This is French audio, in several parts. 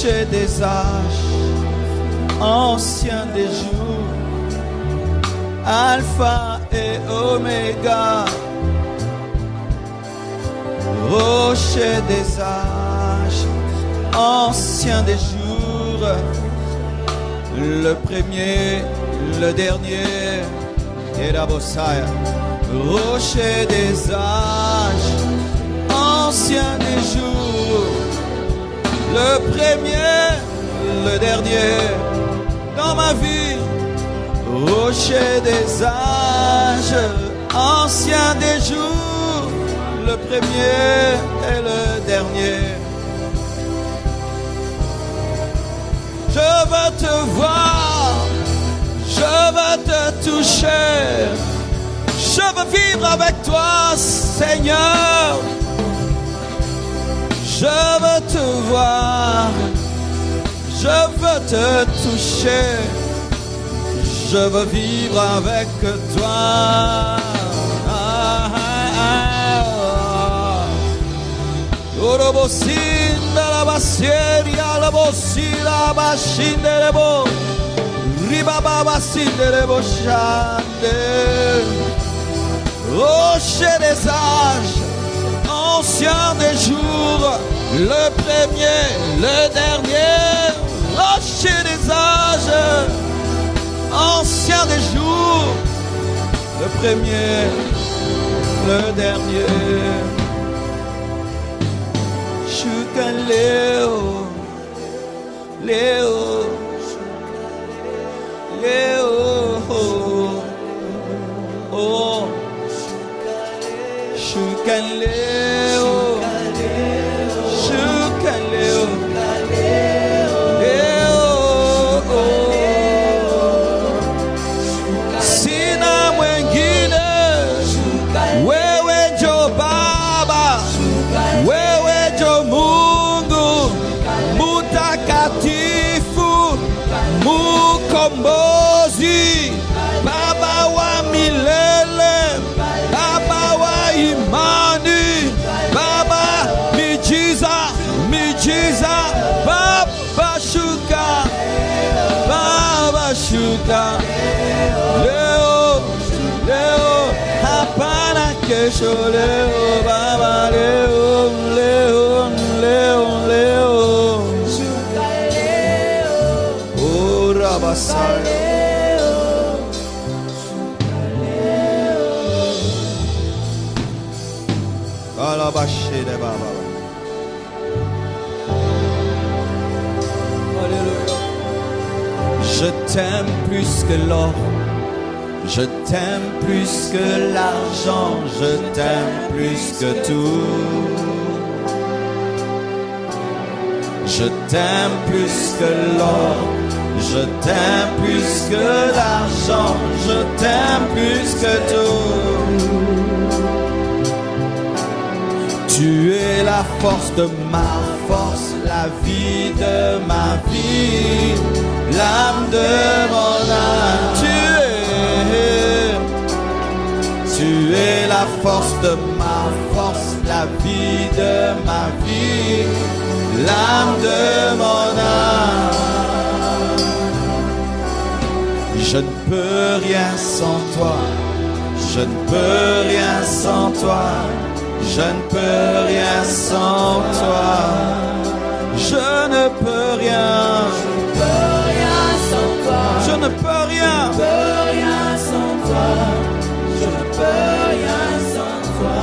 rocher des âges, ancien des jours, Alpha et Oméga, rocher des âges, ancien des jours, le premier, le dernier, et la Bossaya, rocher des âges, ancien des jours, le premier, le dernier, dans ma vie, rocher des âges, ancien des jours, le premier et le dernier. Je veux te voir, je veux te toucher, je veux vivre avec toi, Seigneur. Je veux te voir, je veux te toucher, je veux vivre avec toi. Orobosinda la basieria la bosila bashinderebo ribaba basinderebo chande. Rocher des âges, ancien des jours, le premier, le dernier. Rocher des âges, ancien des jours, le premier, le dernier. Léo, Léo, Léo, oh, Shukaleo, Shukaleo, Léo, sina mwengine, wewe njo Baba, wewe njo Mungu mutakatifu, mukombozi, Baba wa milele, Baba wa imani, Baba miujiza, miujiza, Baba shuka, Baba shuka. Leo, leo, hapana kesho, leo Baba, leo, leo, leo, leo. Oh Rabasai. Alabashire Baba. Alléluia. Je t'aime plus que l'or, je t'aime plus que l'argent, je t'aime plus que tout. Je t'aime plus que l'or, je t'aime plus que l'argent, je t'aime plus que tout. Tu es la force de ma force, la vie de ma vie, l'âme de mon âme. Tu es la force de ma force, la vie de ma vie, l'âme de mon âme. Je ne peux rien sans toi, je ne peux rien sans toi, je ne peux rien sans toi. Je ne peux rien, je ne peux rien, je ne peux rien sans toi. Je ne peux rien sans toi.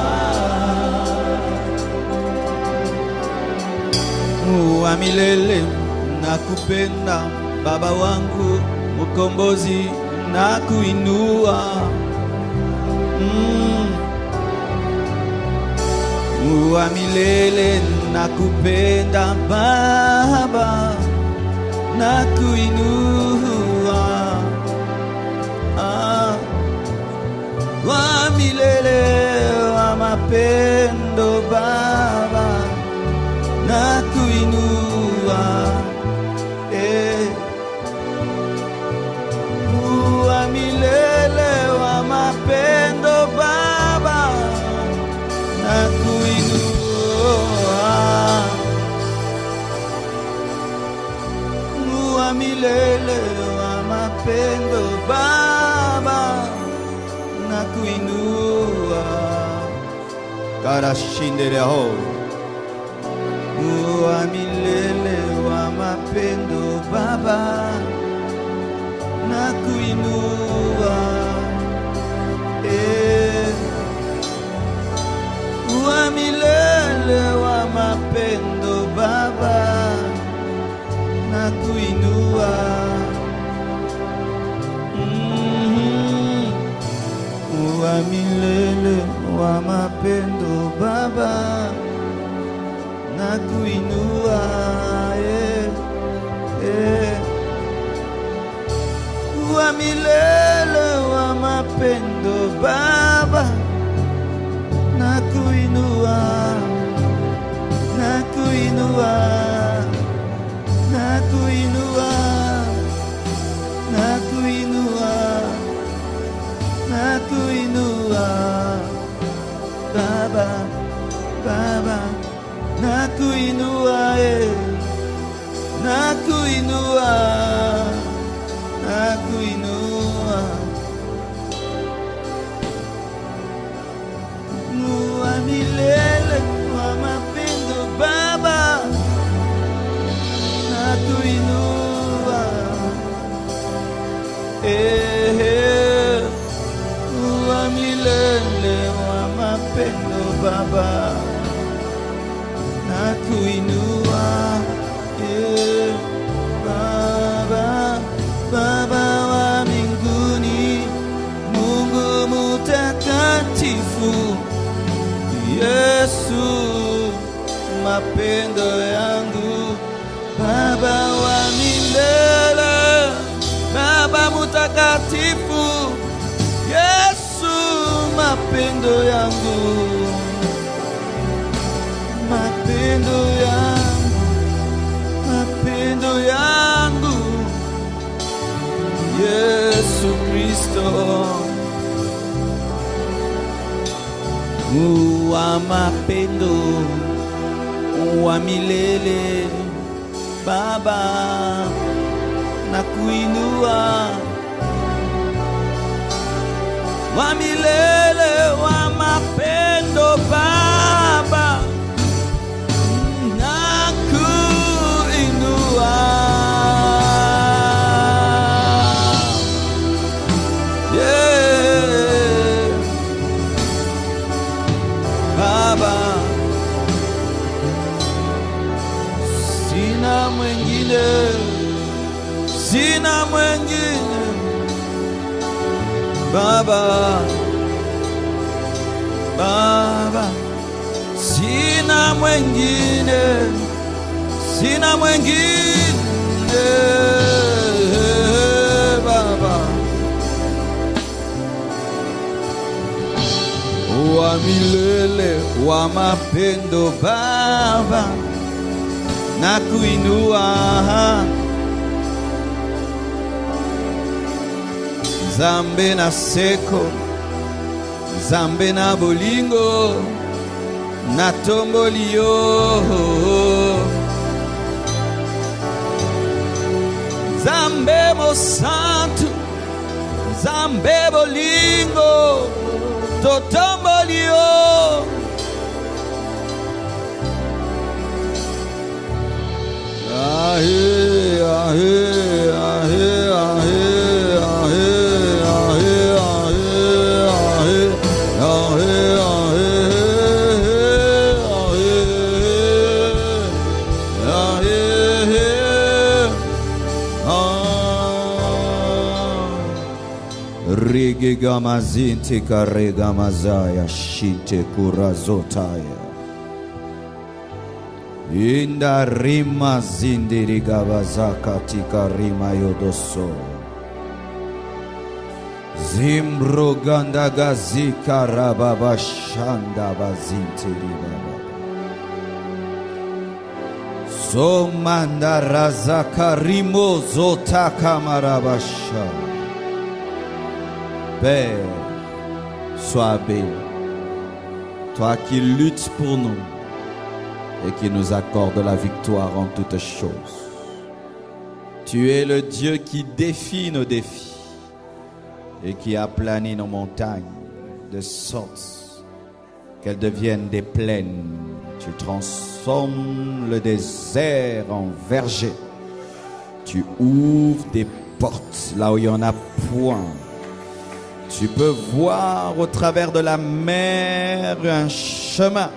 Amilele nakupenda Baba wangu Mukombozi nakuinua. Amilele nakupenda Baba nakuinua. Wa milele wa mapendo Baba nakuinua. Wa milele wa mapendo Baba nakuinua. mapendo Baba, nakuinua. Karashindere ho, wa milele wa mapendo Baba, nakuinua. Wa milele wa mapendo Baba, nakuinua. Wa milele wa mapendo Baba, nakuinua. Wa milele wa mapendo Baba, nakuinua, nakuinua, nakuinua, nakuinua, nakuinua. Baba, Baba, nakuinua, nakuinua, nakuinua. Wa milele wa mapendo Baba, nakuinua. Wa milele wa mapendo Baba, nakuinua. Baba, Baba wa mbinguni, Mungu mtakatifu, Yesu mapendo yangu, Baba wa milele, Baba mtakatifu, Yesu mapendo yangu, mapendo yangu, mapendo yangu, Yesu Kristo. Wa mapendo wa milele Baba, nakuinua. Wa milele wa mapendo Baba, nakuinua. Baba, sina mwengine, sina mwengine Baba, Baba, sina mwengine, sina mwengine Baba. Wa milele wa mapendo Baba, nakuinua. Zambe na seko, zambe na bolingo, na tombolio. Zambe mo santo, zambe bolingo, totombolio. Ahe, ahe, ahe, ahe, ahe, ahe, ahe, ahe, Rege gamazinte karega mazaya shinte kurazotaya. Inda rima zindiri gavazaka tika rima yodoso. Zimbro ganda gazika rababa shanda bazintiri baba. Somanda razaka rimo zotaka marabasha. Père, sois béni, toi qui luttes pour nous et qui nous accorde la victoire en toutes choses. Tu es le Dieu qui défie nos défis et qui aplani nos montagnes de sorte qu'elles deviennent des plaines. Tu transformes le désert en verger. Tu ouvres des portes là où il n'y en a point. Tu peux voir au travers de la mer un chemin.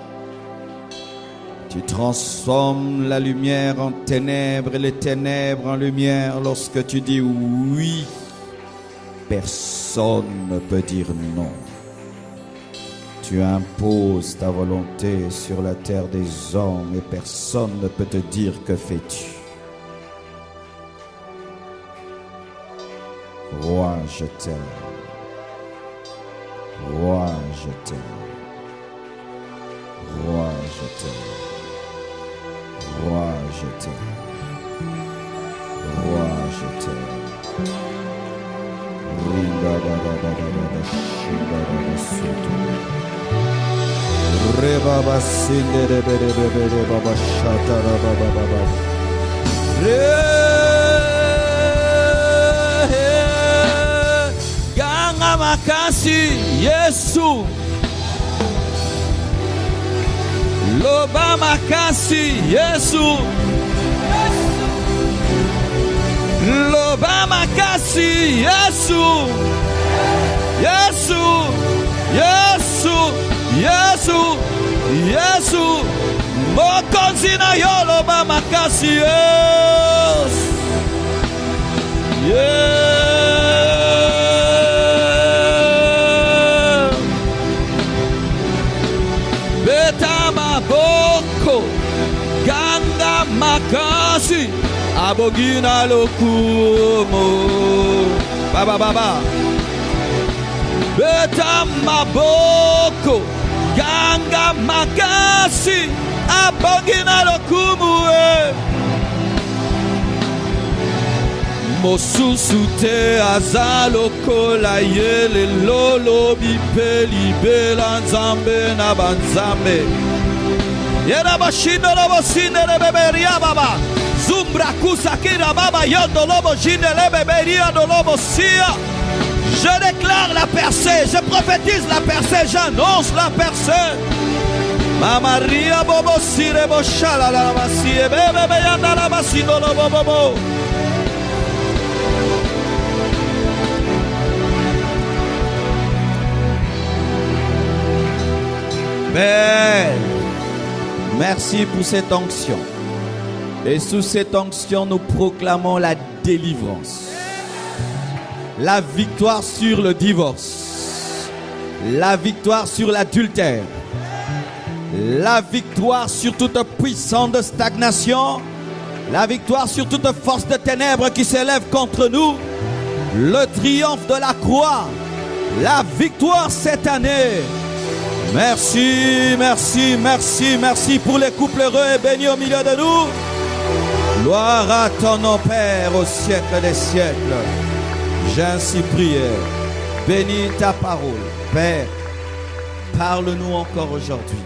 Tu transformes la lumière en ténèbres et les ténèbres en lumière. Lorsque tu dis oui, personne ne peut dire non. Tu imposes ta volonté sur la terre des hommes et personne ne peut te dire que fais-tu. Roi, je t'aime. Roi, je t'aime. Roi, je t'aime. Roi, je t'aime. Roi, je t'aime. Rinda da da da da da da shinda da da soto. Reba ba sinde de be de baba shata ra ba ba ba ba. Ganga makasi Yesu. Loba makasi Yesu. Loba makasi Yesu. Yesu. Yesu. Yesu. Yesu. Mokonzi na yo loba makasi Yesu. Betama boko ganga makasi abogina lokumo baba baba betama boko ganga makasi abogina lokumo mosusute azalo kola yele lolo bipeli bela nzambe na banzambe yera bashindo lobo sinde beberia baba zumbra kusakira baba yondo lobo jinde beberia do lobo sia. Je déclare la percée, je prophétise la percée, j'annonce la percée. Mama ria bobo sire boshala la basie bebe yanda la basindo lobo bobo. Belle. Merci pour cette onction. Et sous cette onction, nous proclamons la délivrance. La victoire sur le divorce. La victoire sur l'adultère. La victoire sur toute puissance de stagnation. La victoire sur toute force de ténèbres qui s'élève contre nous. Le triomphe de la croix. La victoire cette année. Merci, merci, merci, merci pour les couples heureux et bénis au milieu de nous. Gloire à ton nom, Père, au siècle des siècles. J'ai ainsi prié. Bénis ta parole. Père, parle-nous encore aujourd'hui.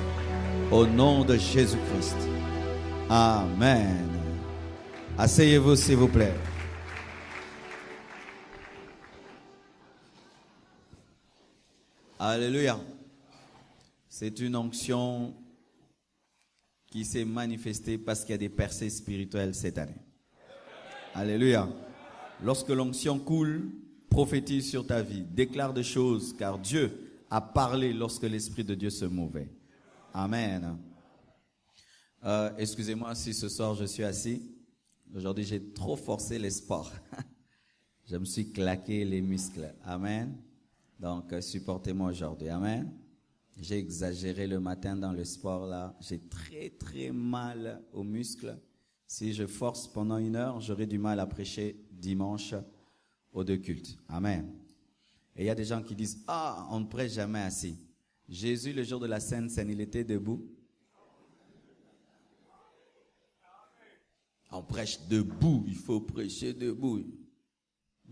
Au nom de Jésus-Christ. Amen. Asseyez-vous, s'il vous plaît. Alléluia. C'est une onction qui s'est manifestée parce qu'il y a des percées spirituelles cette année. Alléluia. Lorsque l'onction coule, prophétise sur ta vie, déclare des choses, car Dieu a parlé lorsque l'Esprit de Dieu se mouvait. Amen. Excusez-moi si ce soir je suis assis. Aujourd'hui, j'ai trop forcé les sports. Je me suis claqué les muscles. Amen. Donc, supportez-moi aujourd'hui. Amen. J'ai exagéré le matin dans le sport là. J'ai très mal aux muscles. Si je force pendant 1 heure, j'aurai du mal à prêcher dimanche aux 2 cultes. Amen. Et il y a des gens qui disent, on ne prêche jamais assis. Jésus, le jour de la Sainte Seine, il était debout. On prêche debout, il faut prêcher debout.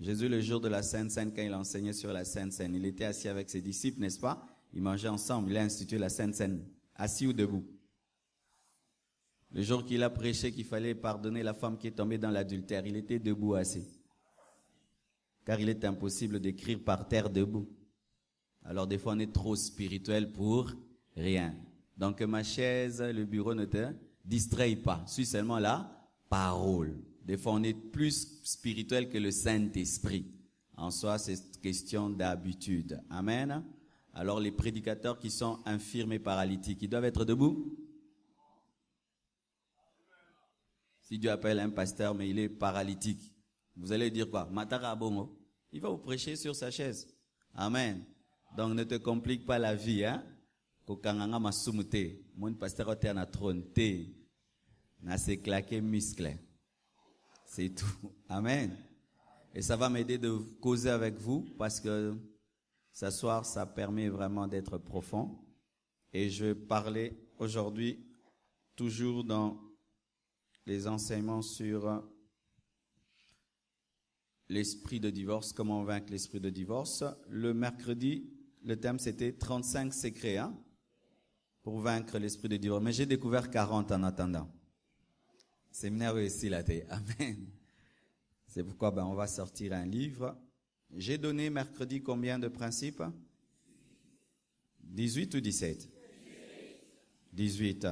Jésus, le jour de la Sainte Seine, quand il enseignait sur la Sainte Seine, il était assis avec ses disciples, n'est-ce pas? Ils mangeaient ensemble, il a institué la Sainte Seine. Assis ou debout? Le jour qu'il a prêché qu'il fallait pardonner la femme qui est tombée dans l'adultère, il était debout assis. Car il est impossible d'écrire par terre debout. Alors des fois on est trop spirituel pour rien. Donc ma chaise, le bureau ne te distrait pas. Suis seulement la parole. Des fois on est plus spirituel que le Saint-Esprit. En soi c'est question d'habitude. Amen. Alors les prédicateurs qui sont infirmes et paralytiques, ils doivent être debout. Si Dieu appelle un pasteur mais il est paralytique, vous allez dire quoi? Matara bongo. Il va vous prêcher sur sa chaise. Amen. Donc ne te complique pas la vie, hein. Kokanganga masumute, mon pasteur était na trône, na se claquer muscle. C'est tout. Amen. Et ça va m'aider de causer avec vous parce que s'asseoir, ça permet vraiment d'être profond. Et je vais parler aujourd'hui toujours dans les enseignements sur l'esprit de divorce, comment vaincre l'esprit de divorce. Le mercredi, le thème c'était 35 secrets pour vaincre l'esprit de divorce. Mais j'ai découvert 40 en attendant. Séminaire ici là, amen. C'est pourquoi on va sortir un livre. J'ai donné mercredi combien de principes? 18 ou 17? 18.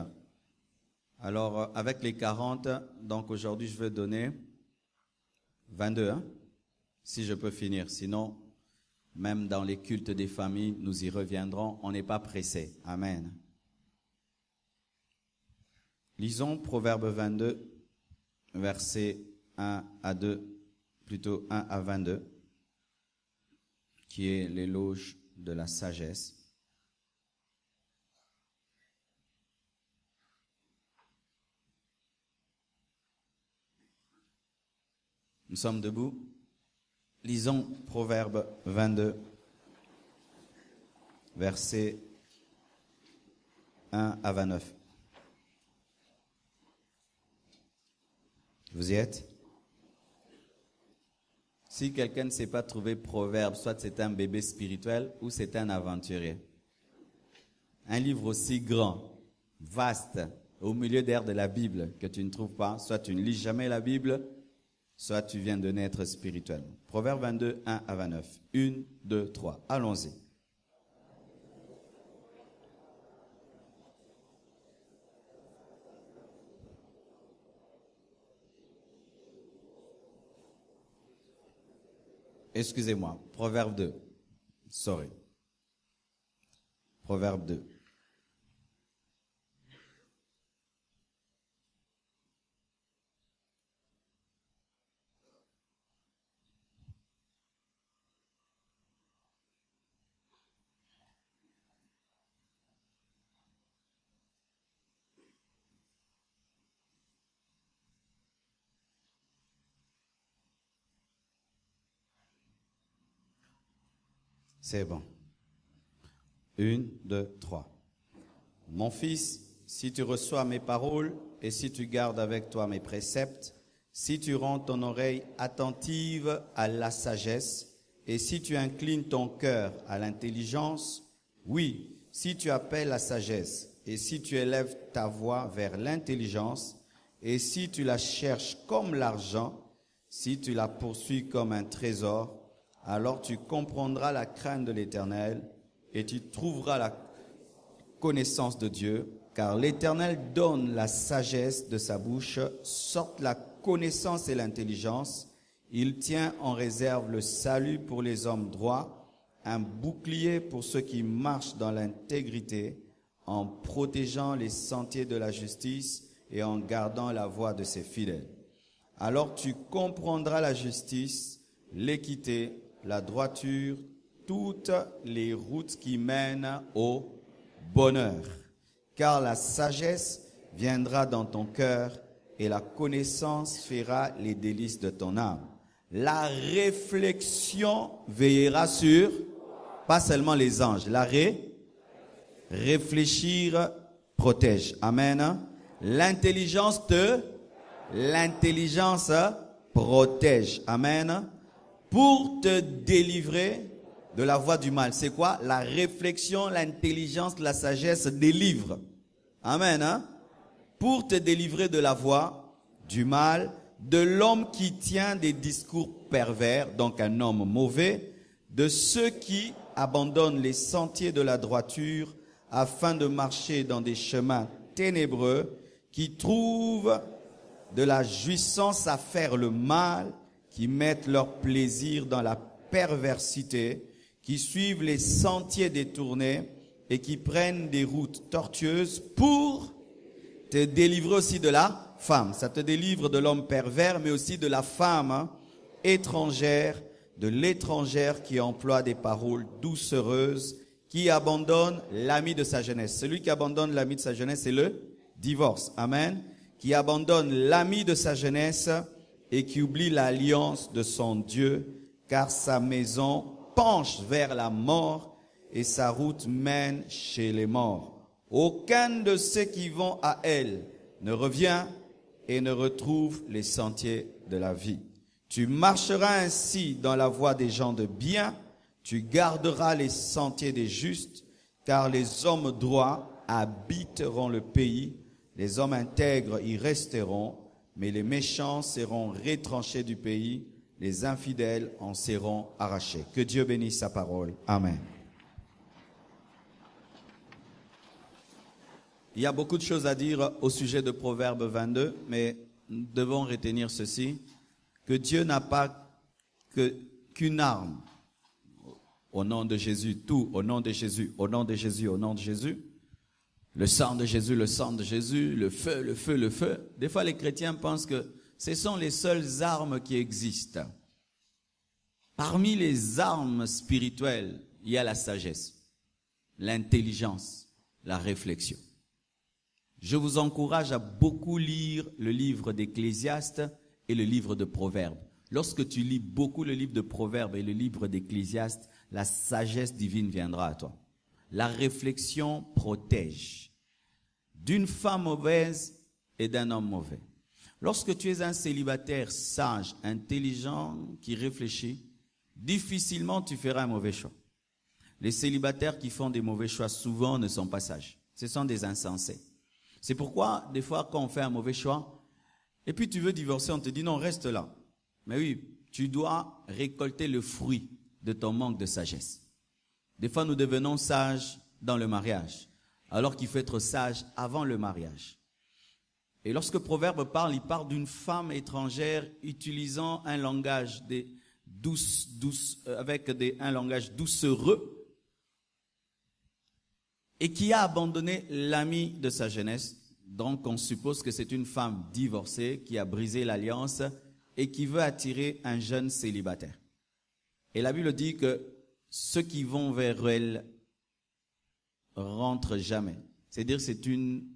Alors avec les 40, donc aujourd'hui je vais donner 22, si je peux finir. Sinon, même dans les cultes des familles, nous y reviendrons. On n'est pas pressé. Amen. Lisons Proverbe 22, versets 1 à 2, plutôt 1 à 22, qui est l'éloge de la sagesse. Nous sommes debout. Lisons Proverbe 22, versets 1 à 29. Vous y êtes? Si quelqu'un ne sait pas trouver Proverbe, soit c'est un bébé spirituel ou c'est un aventurier. Un livre aussi grand, vaste, au milieu d'air de la Bible que tu ne trouves pas, soit tu ne lis jamais la Bible, soit tu viens de naître spirituellement. Proverbe 22, 1 à 29. 1, 2, 3. Allons-y. Excusez-moi. Proverbe 2. Sorry. Proverbe 2. C'est bon. 1, 2, 3. Mon fils, si tu reçois mes paroles et si tu gardes avec toi mes préceptes, si tu rends ton oreille attentive à la sagesse et si tu inclines ton cœur à l'intelligence, oui, si tu appelles la sagesse et si tu élèves ta voix vers l'intelligence et si tu la cherches comme l'argent, si tu la poursuis comme un trésor, alors tu comprendras la crainte de l'Éternel et tu trouveras la connaissance de Dieu, car l'Éternel donne la sagesse de sa bouche, sortent la connaissance et l'intelligence. Il tient en réserve le salut pour les hommes droits, un bouclier pour ceux qui marchent dans l'intégrité, en protégeant les sentiers de la justice et en gardant la voie de ses fidèles. Alors tu comprendras la justice, l'équité, la droiture, toutes les routes qui mènent au bonheur. Car la sagesse viendra dans ton cœur et la connaissance fera les délices de ton âme. La réflexion veillera sur, pas seulement les anges, réfléchir protège. Amen. L'intelligence protège. Amen. Pour te délivrer de la voie du mal. C'est quoi? La réflexion, l'intelligence, la sagesse délivre. Amen. pour te délivrer de la voie du mal, de l'homme qui tient des discours pervers, donc un homme mauvais, de ceux qui abandonnent les sentiers de la droiture afin de marcher dans des chemins ténébreux, qui trouvent de la jouissance à faire le mal, qui mettent leur plaisir dans la perversité, qui suivent les sentiers détournés et qui prennent des routes tortueuses pour te délivrer aussi de la femme. Ça te délivre de l'homme pervers, mais aussi de la femme étrangère, de l'étrangère qui emploie des paroles doucereuses, qui abandonne l'ami de sa jeunesse. Celui qui abandonne l'ami de sa jeunesse, c'est le divorce. Amen. Qui abandonne l'ami de sa jeunesse et qui oublie l'alliance de son Dieu, car sa maison penche vers la mort et sa route mène chez les morts. Aucun de ceux qui vont à elle ne revient et ne retrouve les sentiers de la vie. Tu marcheras ainsi dans la voie des gens de bien, tu garderas les sentiers des justes, car les hommes droits habiteront le pays, les hommes intègres y resteront, mais les méchants seront retranchés du pays, les infidèles en seront arrachés. Que Dieu bénisse sa parole. Amen. Il y a beaucoup de choses à dire au sujet de Proverbe 22, mais nous devons retenir ceci, que Dieu n'a pas qu'une arme. Au nom de Jésus, tout au nom de Jésus, au nom de Jésus, au nom de Jésus. Le sang de Jésus, le sang de Jésus, le feu, le feu, le feu. Des fois, les chrétiens pensent que ce sont les seules armes qui existent. Parmi les armes spirituelles, il y a la sagesse, l'intelligence, la réflexion. Je vous encourage à beaucoup lire le livre d'Ecclésiaste et le livre de Proverbes. Lorsque tu lis beaucoup le livre de Proverbes et le livre d'Ecclésiaste, la sagesse divine viendra à toi. La réflexion protège d'une femme mauvaise et d'un homme mauvais. Lorsque tu es un célibataire sage, intelligent, qui réfléchit, difficilement tu feras un mauvais choix. Les célibataires qui font des mauvais choix souvent ne sont pas sages. Ce sont des insensés. C'est pourquoi, des fois, quand on fait un mauvais choix, et puis tu veux divorcer, on te dit non, reste là. Mais oui, tu dois récolter le fruit de ton manque de sagesse. Des fois, nous devenons sages dans le mariage, alors qu'il faut être sage avant le mariage. Et lorsque Proverbe parle, il parle d'une femme étrangère utilisant un langage un langage doucereux, et qui a abandonné l'ami de sa jeunesse. Donc on suppose que c'est une femme divorcée qui a brisé l'alliance et qui veut attirer un jeune célibataire. Et la Bible dit que ceux qui vont vers elle rentrent jamais. C'est-à-dire que c'est une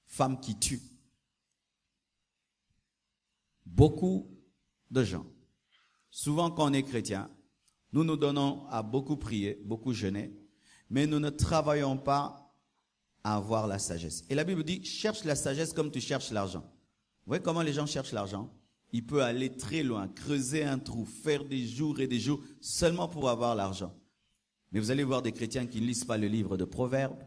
femme qui tue. Beaucoup de gens, souvent quand on est chrétien, nous nous donnons à beaucoup prier, beaucoup jeûner, mais nous ne travaillons pas à avoir la sagesse. Et la Bible dit, cherche la sagesse comme tu cherches l'argent. Vous voyez comment les gens cherchent l'argent? Il peut aller très loin, creuser un trou, faire des jours et des jours seulement pour avoir l'argent. Mais vous allez voir des chrétiens qui ne lisent pas le livre de Proverbes,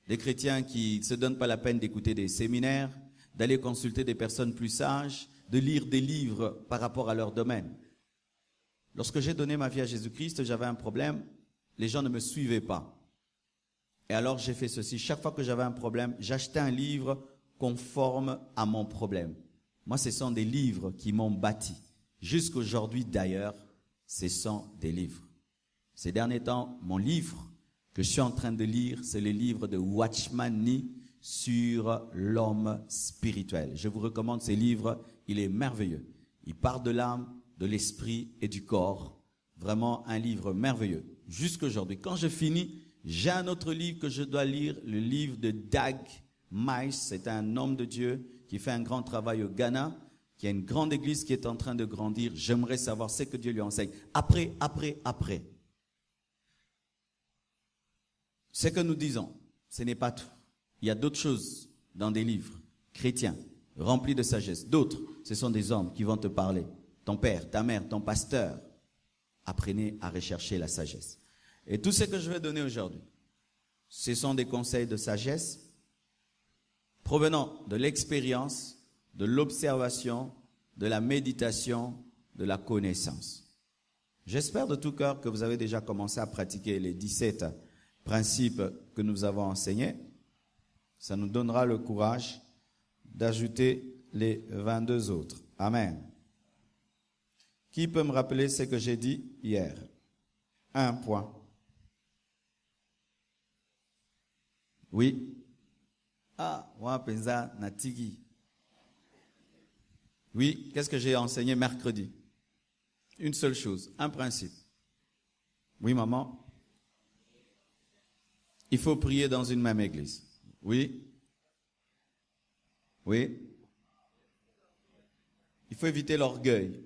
des chrétiens qui ne se donnent pas la peine d'écouter des séminaires, d'aller consulter des personnes plus sages, de lire des livres par rapport à leur domaine. Lorsque j'ai donné ma vie à Jésus-Christ, j'avais un problème, les gens ne me suivaient pas. Et alors j'ai fait ceci, chaque fois que j'avais un problème, j'achetais un livre conforme à mon problème. Moi, ce sont des livres qui m'ont bâti. Jusqu'aujourd'hui, d'ailleurs, ce sont des livres. Ces derniers temps, mon livre que je suis en train de lire, c'est le livre de Watchman Nee sur l'homme spirituel. Je vous recommande ce livre, il est merveilleux. Il parle de l'âme, de l'esprit et du corps. Vraiment un livre merveilleux. Jusqu'aujourd'hui, quand je finis, j'ai un autre livre que je dois lire, le livre de Dag Mice. C'est un homme de Dieu qui fait un grand travail au Ghana, qui a une grande église qui est en train de grandir. J'aimerais savoir ce que Dieu lui enseigne. Après. Ce que nous disons, ce n'est pas tout. Il y a d'autres choses dans des livres chrétiens, remplis de sagesse. D'autres, ce sont des hommes qui vont te parler. Ton père, ta mère, ton pasteur. Apprenez à rechercher la sagesse. Et tout ce que je vais donner aujourd'hui, ce sont des conseils de sagesse provenant de l'expérience, de l'observation, de la méditation, de la connaissance. J'espère de tout cœur que vous avez déjà commencé à pratiquer les 17 principes que nous avons enseignés. Ça nous donnera le courage d'ajouter les 22 autres. Amen. Qui peut me rappeler ce que j'ai dit hier? Un point. Oui. Ah, moi, pensa natigi. Oui, qu'est-ce que j'ai enseigné mercredi? Une seule chose, un principe. Oui, maman. Il faut prier dans une même église. Oui. Oui. Il faut éviter l'orgueil.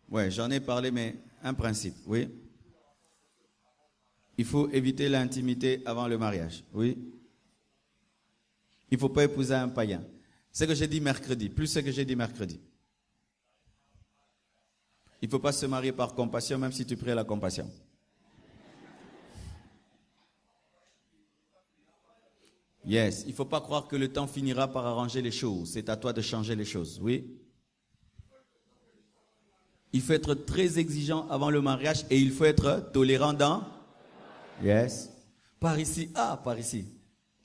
Ouais, j'en ai parlé, mais un principe. Oui. Il faut éviter l'intimité avant le mariage. Oui. Il ne faut pas épouser un païen. C'est ce que j'ai dit mercredi, plus ce que j'ai dit mercredi. Il ne faut pas se marier par compassion, même si tu pries la compassion. Yes, il ne faut pas croire que le temps finira par arranger les choses. C'est à toi de changer les choses, oui. Il faut être très exigeant avant le mariage et il faut être tolérant dans... Yes. Par ici, par ici.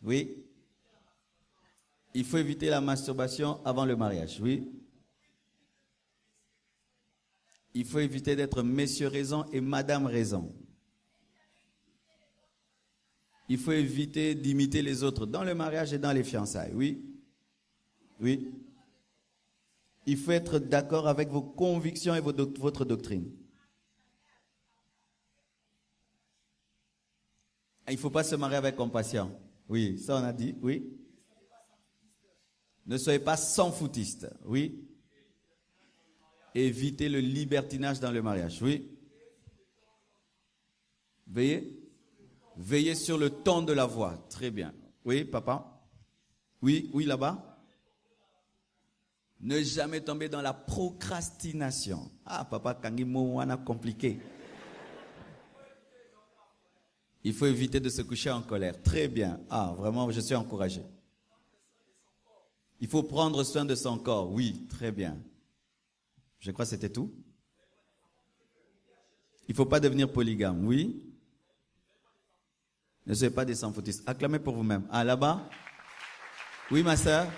Oui. Il faut éviter la masturbation avant le mariage, oui. Il faut éviter d'être monsieur raison et madame raison. Il faut éviter d'imiter les autres dans le mariage et dans les fiançailles, oui. Oui. Il faut être d'accord avec vos convictions et votre doctrine. Il ne faut pas se marier avec compassion. Oui, ça on a dit, oui. Ne soyez pas sans foutiste, oui. Évitez le libertinage dans le mariage, oui. Veillez sur le ton de la voix, très bien. Oui, papa? Oui, oui, là-bas? Ne jamais tomber dans la procrastination. Ah, papa, Kangimo, on a compliqué. Il faut éviter de se coucher en colère. Très bien. Ah, vraiment, je suis encouragé. Il faut prendre soin de son corps. Oui, très bien. Je crois que c'était tout. Il ne faut pas devenir polygame. Oui. Ne soyez pas des sans-foutistes. Acclamez pour vous-même. Ah, là-bas? Oui, ma sœur?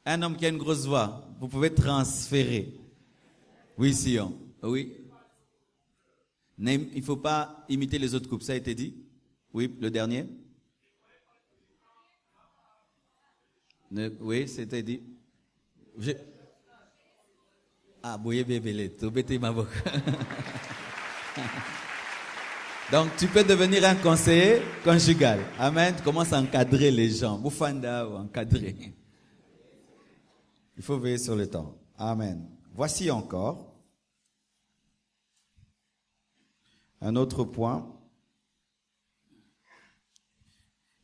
Un homme qui a une grosse voix, vous pouvez transférer. Oui, Sion. Oui. Il ne faut pas imiter les autres couples. Ça a été dit? Oui, le dernier? Oui, c'était dit. Boye bébélé, tu bêtes ma boca. Donc, tu peux devenir un conseiller conjugal. Amen. Tu commences à encadrer les gens. Boufanda ou encadrer. Il faut veiller sur le temps. Amen. Voici encore un autre point.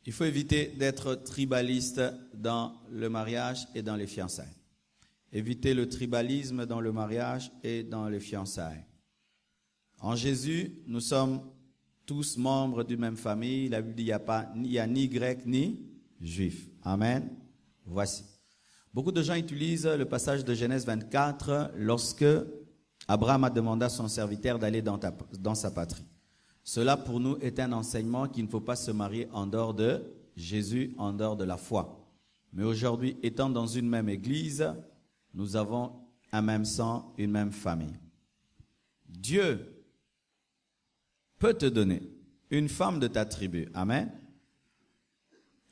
Il faut éviter d'être tribaliste dans le mariage et dans les fiançailles. Éviter le tribalisme dans le mariage et dans les fiançailles. En Jésus, nous sommes tous membres d'une même famille. La Bible dit il n'y a ni grec ni juif. Amen. Voici. Beaucoup de gens utilisent le passage de Genèse 24 lorsque Abraham a demandé à son serviteur d'aller dans sa patrie. Cela pour nous est un enseignement qu'il ne faut pas se marier en dehors de Jésus, en dehors de la foi. Mais aujourd'hui, étant dans une même église, nous avons un même sang, une même famille. Dieu peut te donner une femme de ta tribu. Amen.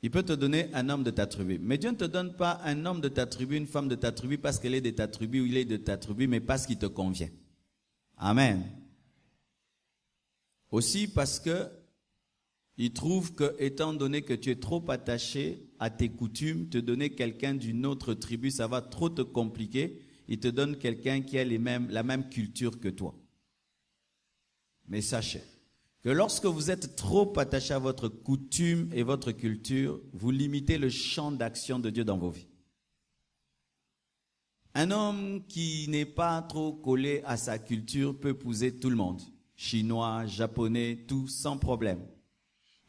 Il peut te donner un homme de ta tribu. Mais Dieu ne te donne pas un homme de ta tribu, une femme de ta tribu parce qu'elle est de ta tribu ou il est de ta tribu, mais parce qu'il te convient. Amen. Aussi parce que il trouve que, étant donné que tu es trop attaché à tes coutumes, te donner quelqu'un d'une autre tribu, ça va trop te compliquer. Il te donne quelqu'un qui a la même culture que toi. Mais sachez que lorsque vous êtes trop attaché à votre coutume et votre culture, vous limitez le champ d'action de Dieu dans vos vies. Un homme qui n'est pas trop collé à sa culture peut épouser tout le monde. chinois, japonais, tout sans problème.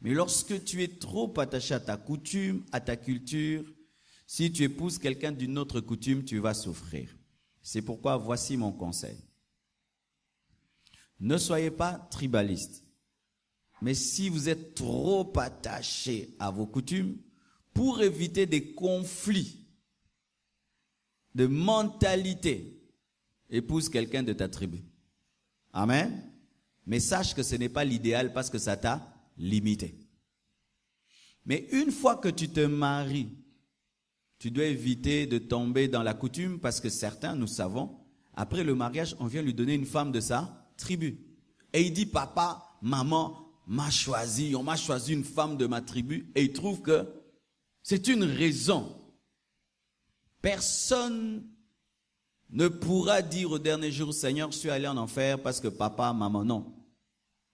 Mais lorsque tu es trop attaché à ta coutume, à ta culture, si tu épouses quelqu'un d'une autre coutume, tu vas souffrir. C'est pourquoi voici mon conseil. Ne soyez pas tribaliste. Mais si vous êtes trop attaché à vos coutumes, pour éviter des conflits de mentalité, épouse quelqu'un de ta tribu. Amen. Mais sache que ce n'est pas l'idéal parce que ça t'a limité. Mais une fois que tu te maries, tu dois éviter de tomber dans la coutume parce que certains, nous savons, après le mariage, on vient lui donner une femme de sa tribu. Et il dit, papa, maman m'a choisi, on m'a choisi une femme de ma tribu. Et il trouve que c'est une raison. Personne ne pourra dire au dernier jour, Seigneur, je suis allé en enfer parce que papa, maman, non.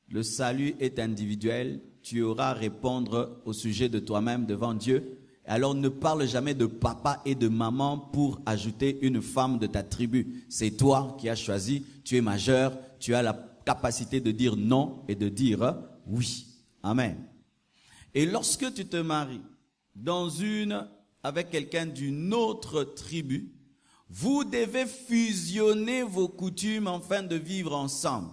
Le salut est individuel. Tu auras à répondre au sujet de toi-même devant Dieu. Alors ne parle jamais de papa et de maman pour ajouter une femme de ta tribu. C'est toi qui as choisi, tu es majeur, tu as la capacité de dire non et de dire oui. Amen. Et lorsque tu te maries avec quelqu'un d'une autre tribu, vous devez fusionner vos coutumes afin de vivre ensemble.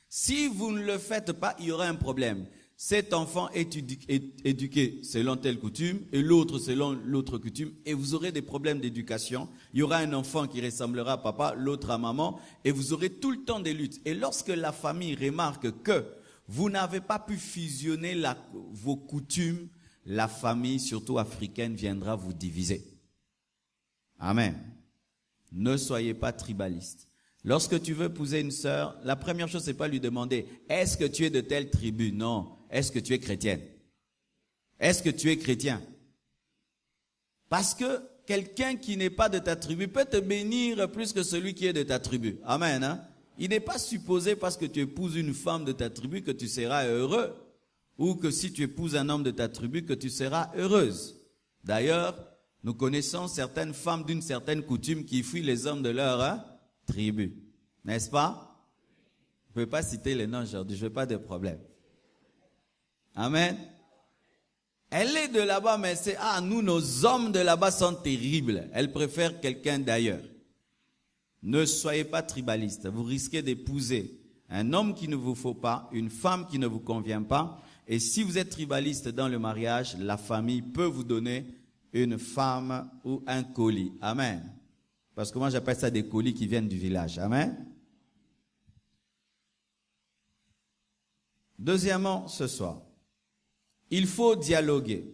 Si vous ne le faites pas, il y aura un problème. Cet enfant est éduqué selon telle coutume et l'autre selon l'autre coutume et vous aurez des problèmes d'éducation. Il y aura un enfant qui ressemblera à papa, l'autre à maman et vous aurez tout le temps des luttes. Et lorsque la famille remarque que vous n'avez pas pu fusionner vos coutumes, la famille, surtout africaine, viendra vous diviser. Amen. Ne soyez pas tribaliste. Lorsque tu veux épouser une sœur, la première chose, c'est pas lui demander « Est-ce que tu es de telle tribu ?» Non. Est-ce que tu es chrétienne? Est-ce que tu es chrétien? Parce que quelqu'un qui n'est pas de ta tribu peut te bénir plus que celui qui est de ta tribu. Amen. Hein? Il n'est pas supposé parce que tu épouses une femme de ta tribu que tu seras heureux. Ou que si tu épouses un homme de ta tribu que tu seras heureuse. D'ailleurs, nous connaissons certaines femmes d'une certaine coutume qui fuient les hommes de leur tribu. N'est-ce pas? Je ne peux pas citer les noms aujourd'hui, je n'ai pas de problème. Amen. Elle est de là-bas, mais c'est, nous, nos hommes de là-bas sont terribles. Elle préfère quelqu'un d'ailleurs. Ne soyez pas tribaliste. Vous risquez d'épouser un homme qui ne vous faut pas, une femme qui ne vous convient pas. Et si vous êtes tribaliste dans le mariage, la famille peut vous donner une femme ou un colis. Amen. Parce que moi, j'appelle ça des colis qui viennent du village. Amen. Deuxièmement, ce soir, il faut dialoguer.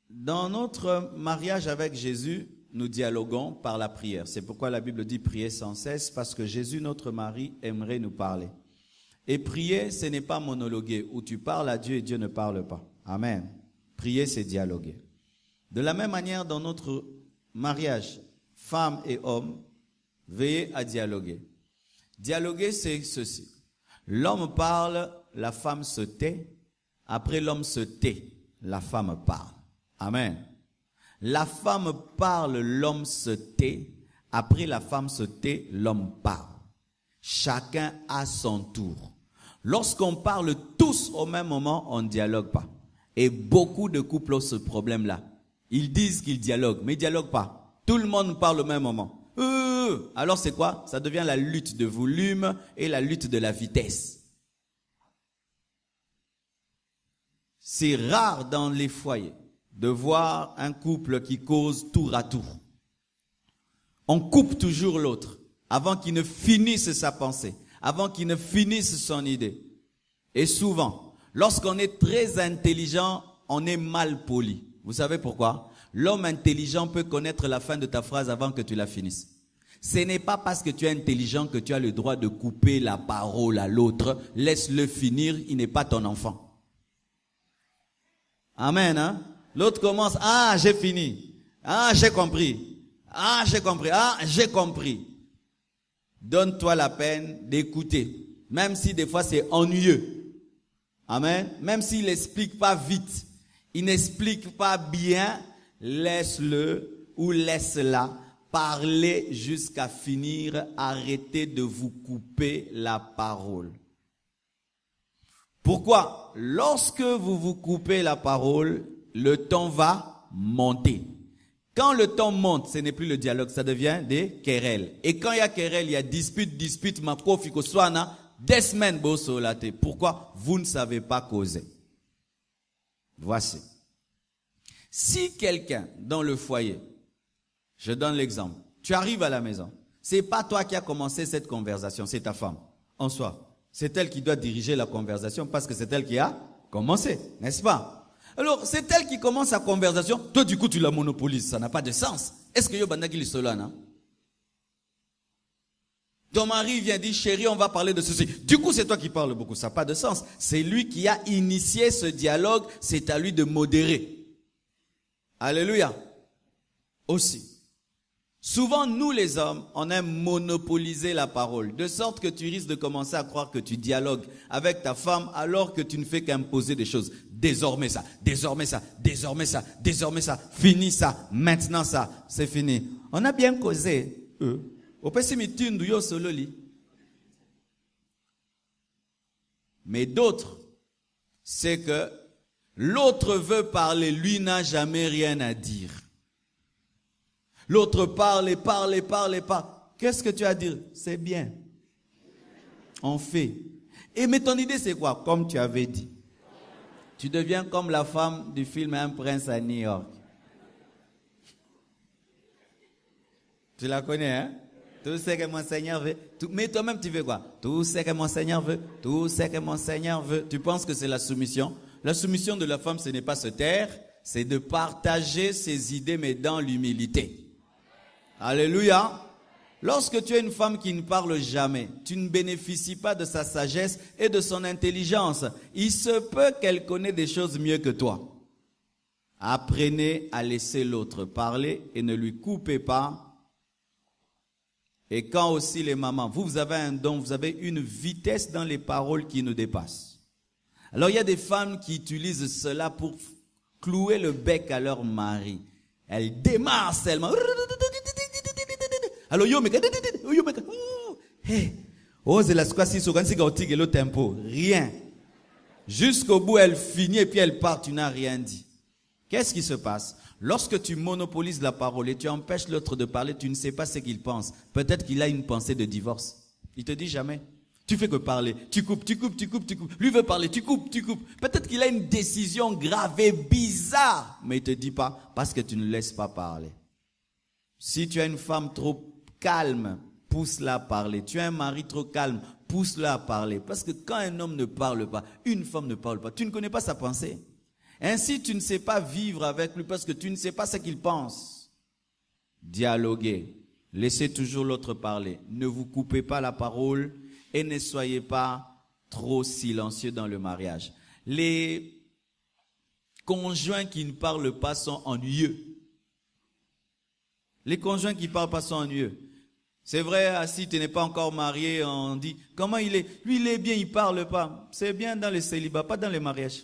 Dans notre mariage avec Jésus, nous dialoguons par la prière. C'est pourquoi la Bible dit prier sans cesse, parce que Jésus, notre mari, aimerait nous parler. Et prier, ce n'est pas monologuer, où tu parles à Dieu et Dieu ne parle pas. Amen. Prier, c'est dialoguer. De la même manière, dans notre mariage, femme et homme, veillez à dialoguer. Dialoguer, c'est ceci. L'homme parle, la femme se tait. Après, l'homme se tait, la femme parle. Amen. La femme parle, l'homme se tait. Après, la femme se tait, l'homme parle. Chacun à son tour. Lorsqu'on parle tous au même moment, on ne dialogue pas. Et beaucoup de couples ont ce problème-là. Ils disent qu'ils dialoguent, mais ils ne dialoguent pas. Tout le monde parle au même moment. Alors c'est quoi? Ça devient la lutte de volume et la lutte de la vitesse. C'est rare dans les foyers de voir un couple qui cause tour à tour. On coupe toujours l'autre avant qu'il ne finisse sa pensée, avant qu'il ne finisse son idée. Et souvent, lorsqu'on est très intelligent, on est mal poli. Vous savez pourquoi? L'homme intelligent peut connaître la fin de ta phrase avant que tu la finisses. Ce n'est pas parce que tu es intelligent que tu as le droit de couper la parole à l'autre. Laisse-le finir, il n'est pas ton enfant. Amen. Hein? L'autre commence, j'ai fini. J'ai compris. J'ai compris. J'ai compris. Donne-toi la peine d'écouter. Même si des fois c'est ennuyeux. Amen. Même s'il n'explique pas vite. Il n'explique pas bien. Laisse-le ou laisse-la. parlez jusqu'à finir, arrêtez de vous couper la parole. Pourquoi? Lorsque vous vous coupez la parole, le ton va monter. Quand le ton monte, ce n'est plus le dialogue, ça devient des querelles. Et quand il y a querelle, il y a dispute, makofiko swana, des semaines bosolate. Pourquoi? Vous ne savez pas causer. Voici. Si quelqu'un dans le foyer, je donne l'exemple, tu arrives à la maison, c'est pas toi qui as commencé cette conversation, c'est ta femme. En soi, c'est elle qui doit diriger la conversation parce que c'est elle qui a commencé, n'est-ce pas? Alors, c'est elle qui commence la conversation, toi du coup tu la monopolises, ça n'a pas de sens. Est-ce que yo bandaki lisolana? Ton mari vient dire, chérie, on va parler de ceci. Du coup, c'est toi qui parles beaucoup, ça n'a pas de sens. C'est lui qui a initié ce dialogue, c'est à lui de modérer. Alléluia. Aussi. Souvent, nous les hommes, on aime monopoliser la parole, de sorte que tu risques de commencer à croire que tu dialogues avec ta femme alors que tu ne fais qu'imposer des choses. Désormais ça, désormais ça, désormais ça, désormais ça, fini ça, maintenant ça, c'est fini. On a bien causé. Mais d'autres, c'est que l'autre veut parler, lui n'a jamais rien à dire. L'autre parle et parle et parle et parle. Qu'est-ce que tu as à dire? C'est bien. On fait. Et mais ton idée c'est quoi? Comme tu avais dit. Tu deviens comme la femme du film Un prince à New York. Tu la connais, hein? Tout ce que mon Seigneur veut. Mais toi-même tu veux quoi? Tout ce que mon Seigneur veut. Tout ce que mon Seigneur veut. Tu penses que c'est la soumission? La soumission de la femme, ce n'est pas se taire, c'est de partager ses idées, mais dans l'humilité. Alléluia. Lorsque tu es une femme qui ne parle jamais, tu ne bénéficies pas de sa sagesse et de son intelligence. Il se peut qu'elle connaisse des choses mieux que toi. Apprenez à laisser l'autre parler et ne lui coupez pas. Et quand aussi les mamans, vous avez un don, vous avez une vitesse dans les paroles qui nous dépasse. Alors il y a des femmes qui utilisent cela pour clouer le bec à leur mari. Elles démarrent seulement. Alors yo meka, hey, ose la squassi so kansi gautique le tempo, rien. Jusqu'au bout elle finit et puis elle part, tu n'as rien dit. Qu'est-ce qui se passe? Lorsque tu monopolises la parole et tu empêches l'autre de parler, tu ne sais pas ce qu'il pense. Peut-être qu'il a une pensée de divorce. Il te dit jamais. Tu fais que parler. Tu coupes. Lui veut parler, tu coupes. Peut-être qu'il a une décision grave et bizarre, mais il te dit pas parce que tu ne laisses pas parler. Si tu as une femme trop calme, pousse-la à parler. Tu as un mari trop calme, pousse-la à parler. Parce que quand un homme ne parle pas, une femme ne parle pas, tu ne connais pas sa pensée. Ainsi, tu ne sais pas vivre avec lui parce que tu ne sais pas ce qu'il pense. Dialoguez. Laissez toujours l'autre parler. Ne vous coupez pas la parole et ne soyez pas trop silencieux dans le mariage. Les conjoints qui ne parlent pas sont ennuyeux. Les conjoints qui ne parlent pas sont ennuyeux. C'est vrai, si tu n'es pas encore marié, on dit, comment il est? Lui, il est bien, il ne parle pas. C'est bien dans le célibat, pas dans les mariages.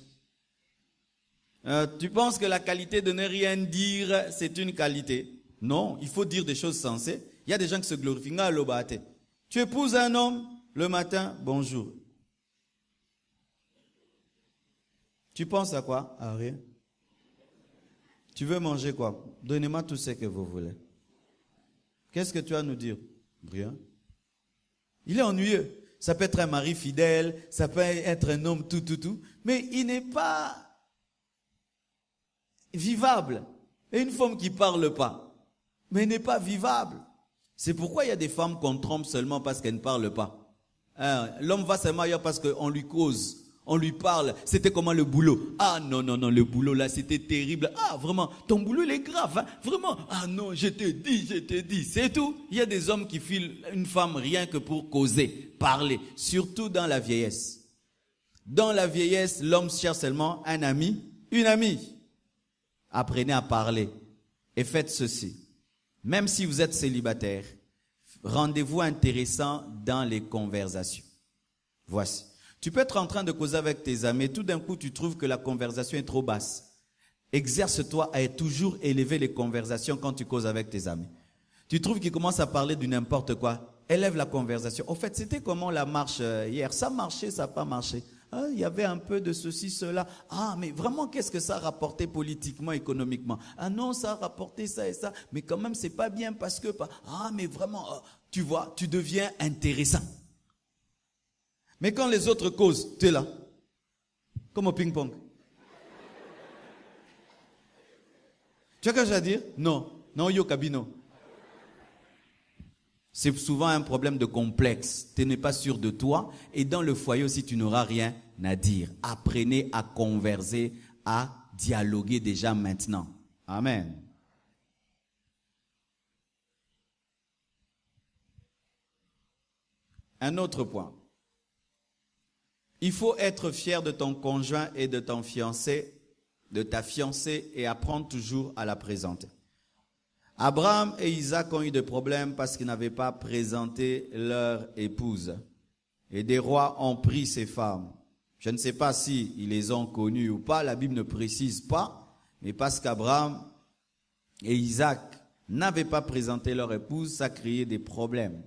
Tu penses que la qualité de ne rien dire, c'est une qualité? Non, il faut dire des choses sensées. Il y a des gens qui se glorifient. Tu épouses un homme, le matin, bonjour. Tu penses à quoi? À rien. Tu veux manger quoi? Donnez-moi tout ce que vous voulez. Qu'est-ce que tu vas nous dire? Rien. Il est ennuyeux. Ça peut être un mari fidèle, ça peut être un homme tout, mais il n'est pas vivable. Et une femme qui ne parle pas, mais n'est pas vivable. C'est pourquoi il y a des femmes qu'on trompe seulement parce qu'elles ne parlent pas. L'homme va seulement ailleurs parce qu'on lui cause. On lui parle, c'était comment le boulot? Ah non, le boulot là c'était terrible. Ah vraiment, ton boulot il est grave, hein? Vraiment. Ah non, je te dis, c'est tout. Il y a des hommes qui filent une femme rien que pour causer, parler, surtout dans la vieillesse. Dans la vieillesse, l'homme cherche seulement un ami, une amie. Apprenez à parler et faites ceci. Même si vous êtes célibataire, rendez-vous intéressant dans les conversations. Voici. Tu peux être en train de causer avec tes amis, tout d'un coup tu trouves que la conversation est trop basse. Exerce-toi à toujours élever les conversations quand tu causes avec tes amis. Tu trouves qu'il commence à parler du n'importe quoi. Élève la conversation. Au fait, c'était comment la marche hier? Ça marchait, ça n'a pas marché. Ah, il y avait un peu de ceci, cela. Ah, mais vraiment, qu'est-ce que ça a rapporté politiquement, économiquement? Ah non, ça a rapporté ça et ça. Mais quand même, c'est pas bien parce que... Ah, mais vraiment, tu vois, tu deviens intéressant. Mais quand les autres causent, tu es là. Comme au ping-pong. Tu as quelque chose à dire? Non. Non, yo cabino. C'est souvent un problème de complexe. Tu n'es pas sûr de toi. Et dans le foyer aussi, tu n'auras rien à dire. Apprenez à converser, à dialoguer déjà maintenant. Amen. Un autre point. Il faut être fier de ton conjoint et de ton fiancé, de ta fiancée, et apprendre toujours à la présenter. Abraham et Isaac ont eu des problèmes parce qu'ils n'avaient pas présenté leur épouse. Et des rois ont pris ces femmes. Je ne sais pas si ils les ont connues ou pas, la Bible ne précise pas, mais parce qu'Abraham et Isaac n'avaient pas présenté leur épouse, ça créait des problèmes.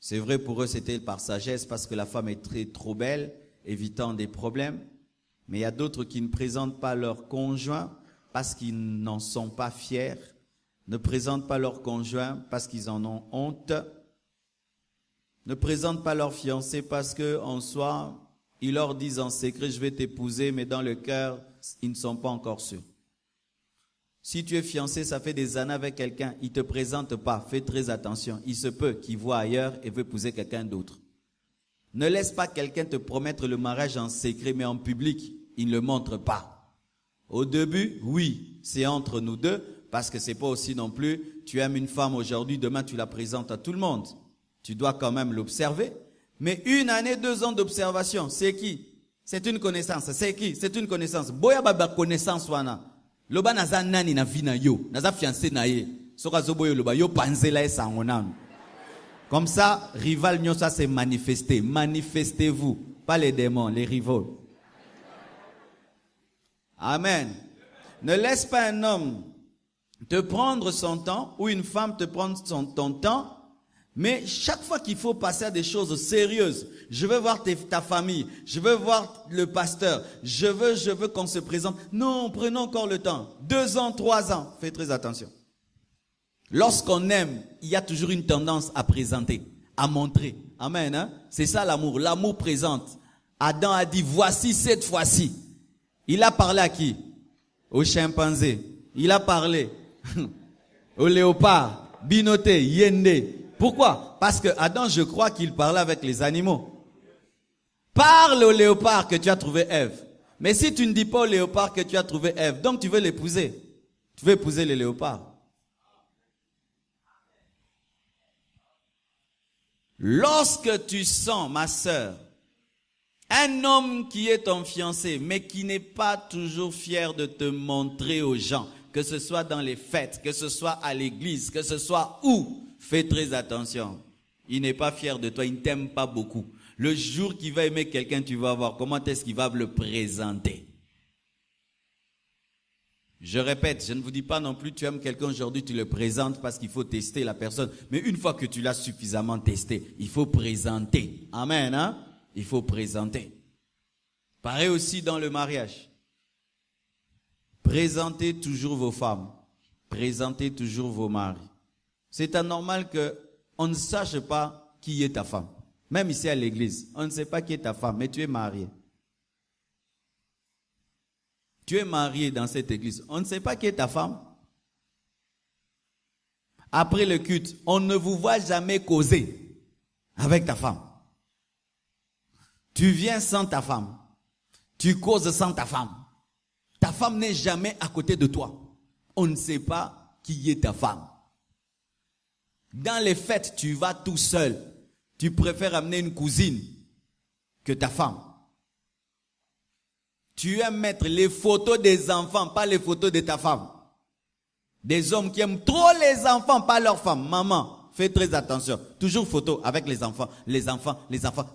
C'est vrai, pour eux, c'était par sagesse parce que la femme est trop belle, évitant des problèmes. Mais il y a d'autres qui ne présentent pas leur conjoint parce qu'ils n'en sont pas fiers, ne présentent pas leur conjoint parce qu'ils en ont honte, ne présentent pas leur fiancé parce qu'en soi, ils leur disent en secret, je vais t'épouser, mais dans le cœur, ils ne sont pas encore sûrs. Si tu es fiancé, ça fait des années avec quelqu'un, il ne te présente pas, fais très attention. Il se peut qu'il voit ailleurs et veut épouser quelqu'un d'autre. Ne laisse pas quelqu'un te promettre le mariage en secret, mais en public, il ne le montre pas. Au début, oui, c'est entre nous deux, parce que c'est pas aussi non plus, tu aimes une femme aujourd'hui, demain tu la présentes à tout le monde. Tu dois quand même l'observer. Mais 1 année, 2 ans d'observation, c'est qui? C'est une connaissance. C'est qui? C'est une connaissance. Boya baba connaissance wana. Loba naza nani na vina yo. Naza fiancé na ye. Soka zoboyo loba yo panzela e sangonam. Comme ça, rival nyosa s'est manifesté. Manifestez-vous. Pas les démons, les rivaux. Amen. Ne laisse pas un homme te prendre son temps ou une femme te prendre ton temps. Mais chaque fois qu'il faut passer à des choses sérieuses, je veux voir ta famille, je veux voir le pasteur, je veux qu'on se présente. Non, prenons encore le temps. 2 ans, 3 ans, fais très attention. Lorsqu'on aime, il y a toujours une tendance à présenter, à montrer. Amen, hein? C'est ça l'amour. L'amour présente. Adam a dit, voici cette fois-ci. Il a parlé à qui? Au chimpanzé. Il a parlé au léopard, binoté, yende. Pourquoi? Parce que Adam, je crois qu'il parlait avec les animaux. Parle au léopard que tu as trouvé Ève. Mais si tu ne dis pas au léopard que tu as trouvé Ève, donc tu veux l'épouser. Tu veux épouser le léopard. Lorsque tu sens, ma sœur, un homme qui est ton fiancé, mais qui n'est pas toujours fier de te montrer aux gens, que ce soit dans les fêtes, que ce soit à l'église, que ce soit où, fais très attention. Il n'est pas fier de toi, il ne t'aime pas beaucoup. Le jour qu'il va aimer quelqu'un, tu vas voir comment est-ce qu'il va le présenter. Je répète, je ne vous dis pas non plus tu aimes quelqu'un aujourd'hui, tu le présentes parce qu'il faut tester la personne. Mais une fois que tu l'as suffisamment testé, il faut présenter. Amen, hein? Il faut présenter. Pareil aussi dans le mariage. Présentez toujours vos femmes. Présentez toujours vos maris. C'est anormal qu'on ne sache pas qui est ta femme. Même ici à l'église, on ne sait pas qui est ta femme, mais tu es marié. Tu es marié dans cette église. On ne sait pas qui est ta femme. Après le culte, on ne vous voit jamais causer avec ta femme. Tu viens sans ta femme. Tu causes sans ta femme. Ta femme n'est jamais à côté de toi. On ne sait pas qui est ta femme. Dans les fêtes, tu vas tout seul. Tu préfères amener une cousine que ta femme. Tu aimes mettre les photos des enfants, pas les photos de ta femme. Des hommes qui aiment trop les enfants, pas leur femme. Maman, fais très attention. Toujours photo avec les enfants,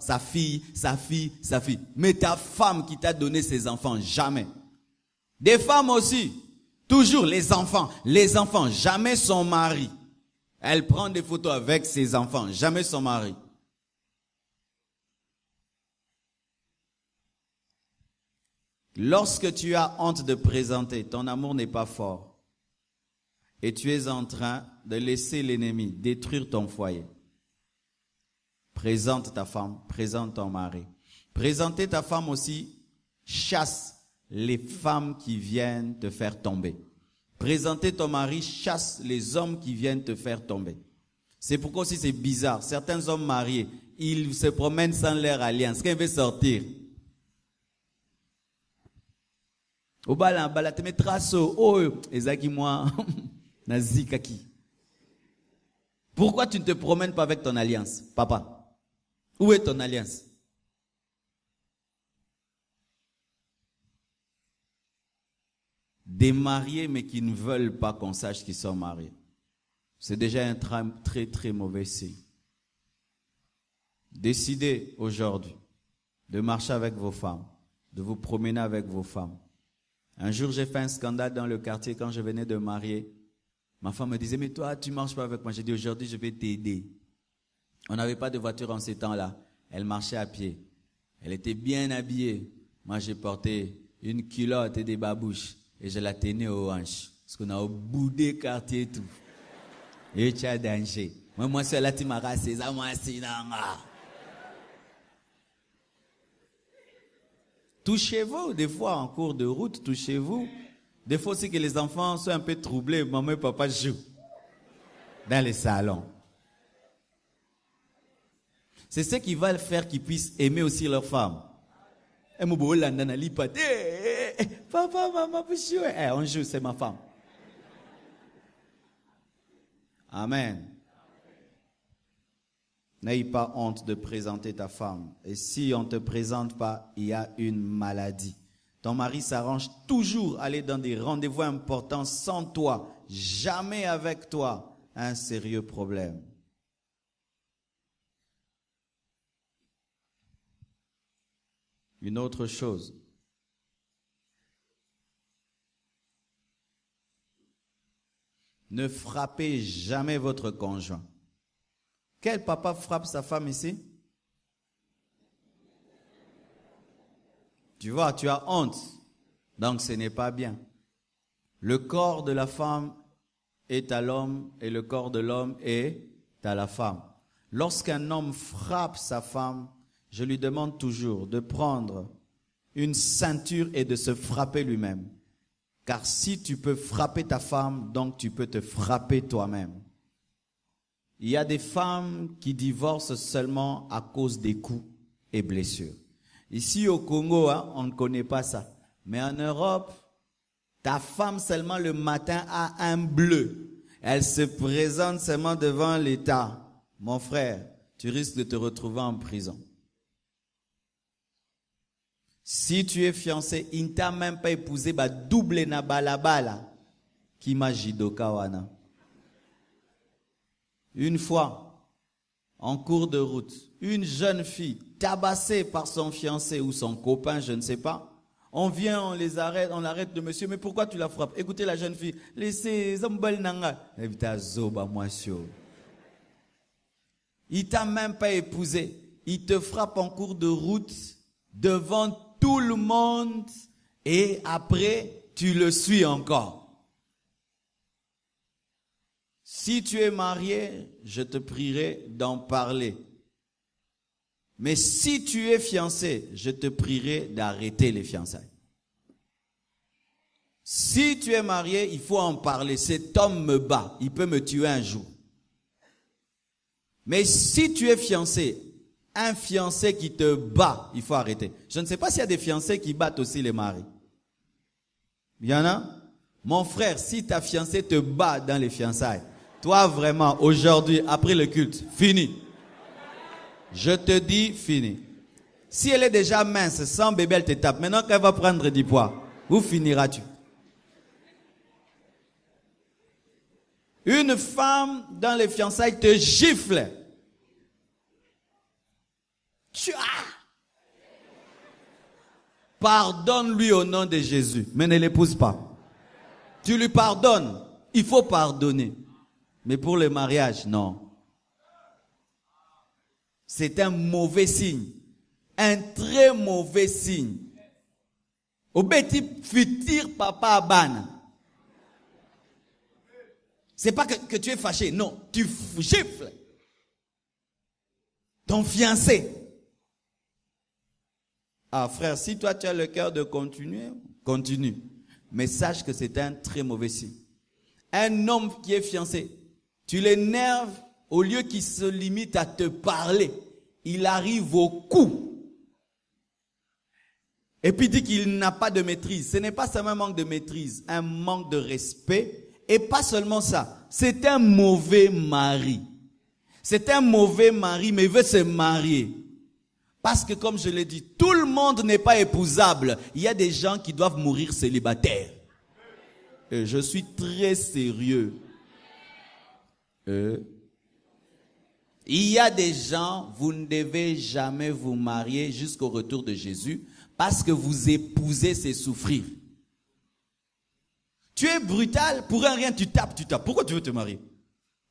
sa fille. Mais ta femme qui t'a donné ses enfants, jamais. Des femmes aussi, toujours les enfants, jamais son mari. Elle prend des photos avec ses enfants, jamais son mari. Lorsque tu as honte de présenter, ton amour n'est pas fort. Et tu es en train de laisser l'ennemi détruire ton foyer. Présente ta femme, présente ton mari. Présenter ta femme aussi chasse les femmes qui viennent te faire tomber. Présenter ton mari chasse les hommes qui viennent te faire tomber. C'est pourquoi aussi c'est bizarre. Certains hommes mariés, ils se promènent sans leur alliance. Quand ils veulent sortir, au bala, te met traceau, oh, ezaki moi, nazi kaki. Pourquoi tu ne te promènes pas avec ton alliance, papa? Où est ton alliance? Des mariés mais qui ne veulent pas qu'on sache qu'ils sont mariés. C'est déjà un très très mauvais signe. Décidez aujourd'hui de marcher avec vos femmes, de vous promener avec vos femmes. Un jour, j'ai fait un scandale dans le quartier quand je venais de marier. Ma femme me disait, mais toi, tu ne marches pas avec moi. J'ai dit, aujourd'hui, je vais t'aider. On n'avait pas de voiture en ces temps-là. Elle marchait à pied. Elle était bien habillée. Moi, j'ai porté une culotte et des babouches. Et je la tenais aux hanches. Parce qu'on a au bout des quartiers et tout. Et tu as danger. Moi, c'est là, tu m'as rassé. Ça, moi, c'est là. Touchez-vous, des fois, en cours de route, touchez-vous. Des fois aussi que les enfants sont un peu troublés. Maman et papa jouent dans les salons. C'est ce qui va faire qu'ils puissent aimer aussi leur femme. Papa, maman, on joue, c'est ma femme. Amen. N'aie pas honte de présenter ta femme. Et si on ne te présente pas, il y a une maladie. Ton mari s'arrange toujours à aller dans des rendez-vous importants sans toi. Jamais avec toi. Un sérieux problème. Une autre chose. Ne frappez jamais votre conjoint. Quel papa frappe sa femme ici? Tu vois, tu as honte. Donc ce n'est pas bien. Le corps de la femme est à l'homme et le corps de l'homme est à la femme. Lorsqu'un homme frappe sa femme, je lui demande toujours de prendre une ceinture et de se frapper lui-même. Car si tu peux frapper ta femme, donc tu peux te frapper toi-même. Il y a des femmes qui divorcent seulement à cause des coups et blessures. Ici au Congo, on ne connaît pas ça. Mais en Europe, ta femme seulement le matin a un bleu. Elle se présente seulement devant l'État. Mon frère, tu risques de te retrouver en prison. Si tu es fiancé, il ne t'a même pas épousé, bah double na balabala. Kima jidoka wana. Une fois, en cours de route, une jeune fille tabassée par son fiancé ou son copain, je ne sais pas. On vient, on l'arrête de monsieur, mais pourquoi tu la frappes? Écoutez la jeune fille, laissez Zambal Nanga. Il t'a même pas épousé. Il te frappe en cours de route devant tout le monde et après, tu le suis encore. Si tu es marié, je te prierai d'en parler. Mais si tu es fiancé, je te prierai d'arrêter les fiançailles. Si tu es marié, il faut en parler. Cet homme me bat, il peut me tuer un jour. Mais si tu es fiancé, un fiancé qui te bat, il faut arrêter. Je ne sais pas s'il y a des fiancés qui battent aussi les maris. Il y en a? Mon frère, si ta fiancée te bat dans les fiançailles, toi vraiment, aujourd'hui, après le culte, fini. Je te dis, fini. Si elle est déjà mince, sans bébé, elle te tape. Maintenant qu'elle va prendre du poids, où finiras-tu? Une femme dans les fiançailles te gifle. Pardonne-lui au nom de Jésus, mais ne l'épouse pas. Tu lui pardonnes, il faut pardonner. Mais pour le mariage, non. C'est un mauvais signe. Un très mauvais signe. Au bêti futur papa abana. C'est pas que tu es fâché. Non, tu gifles ton fiancé. Ah frère, si toi tu as le cœur de continuer, continue. Mais sache que c'est un très mauvais signe. Un homme qui est fiancé, tu l'énerves, au lieu qu'il se limite à te parler, il arrive au cou. Et puis dit qu'il n'a pas de maîtrise. Ce n'est pas seulement un manque de maîtrise, un manque de respect. Et pas seulement ça, c'est un mauvais mari. C'est un mauvais mari, mais il veut se marier. Parce que comme je l'ai dit, tout le monde n'est pas épousable. Il y a des gens qui doivent mourir célibataires. Et je suis très sérieux. Il y a des gens, vous ne devez jamais vous marier jusqu'au retour de Jésus, parce que vous épouser, c'est souffrir. Tu es brutal, pour un rien, tu tapes. Pourquoi tu veux te marier?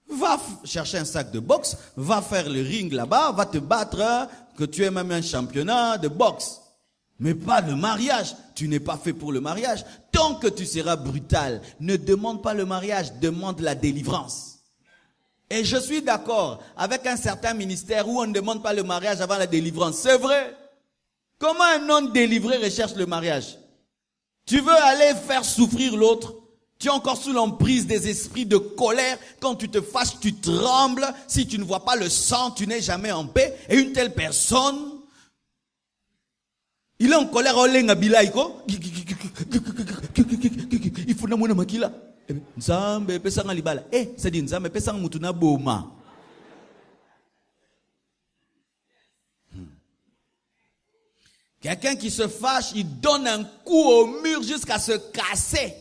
Va chercher un sac de boxe, va faire le ring là-bas, va te battre, que tu aies même un championnat de boxe. Mais pas le mariage. Tu n'es pas fait pour le mariage. Tant que tu seras brutal, ne demande pas le mariage, demande la délivrance. Et je suis d'accord avec un certain ministère où on ne demande pas le mariage avant la délivrance. C'est vrai. Comment un homme délivré recherche le mariage? Tu veux aller faire souffrir l'autre? Tu es encore sous l'emprise des esprits de colère. Quand tu te fâches, tu trembles. Si tu ne vois pas le sang, tu n'es jamais en paix. Et une telle personne, il est en colère. Il faut n'amour makila. Nzambe pesanga libala. C'est dit nzambe pesanga mutuna boma. Quelqu'un qui se fâche, il donne un coup au mur jusqu'à se casser.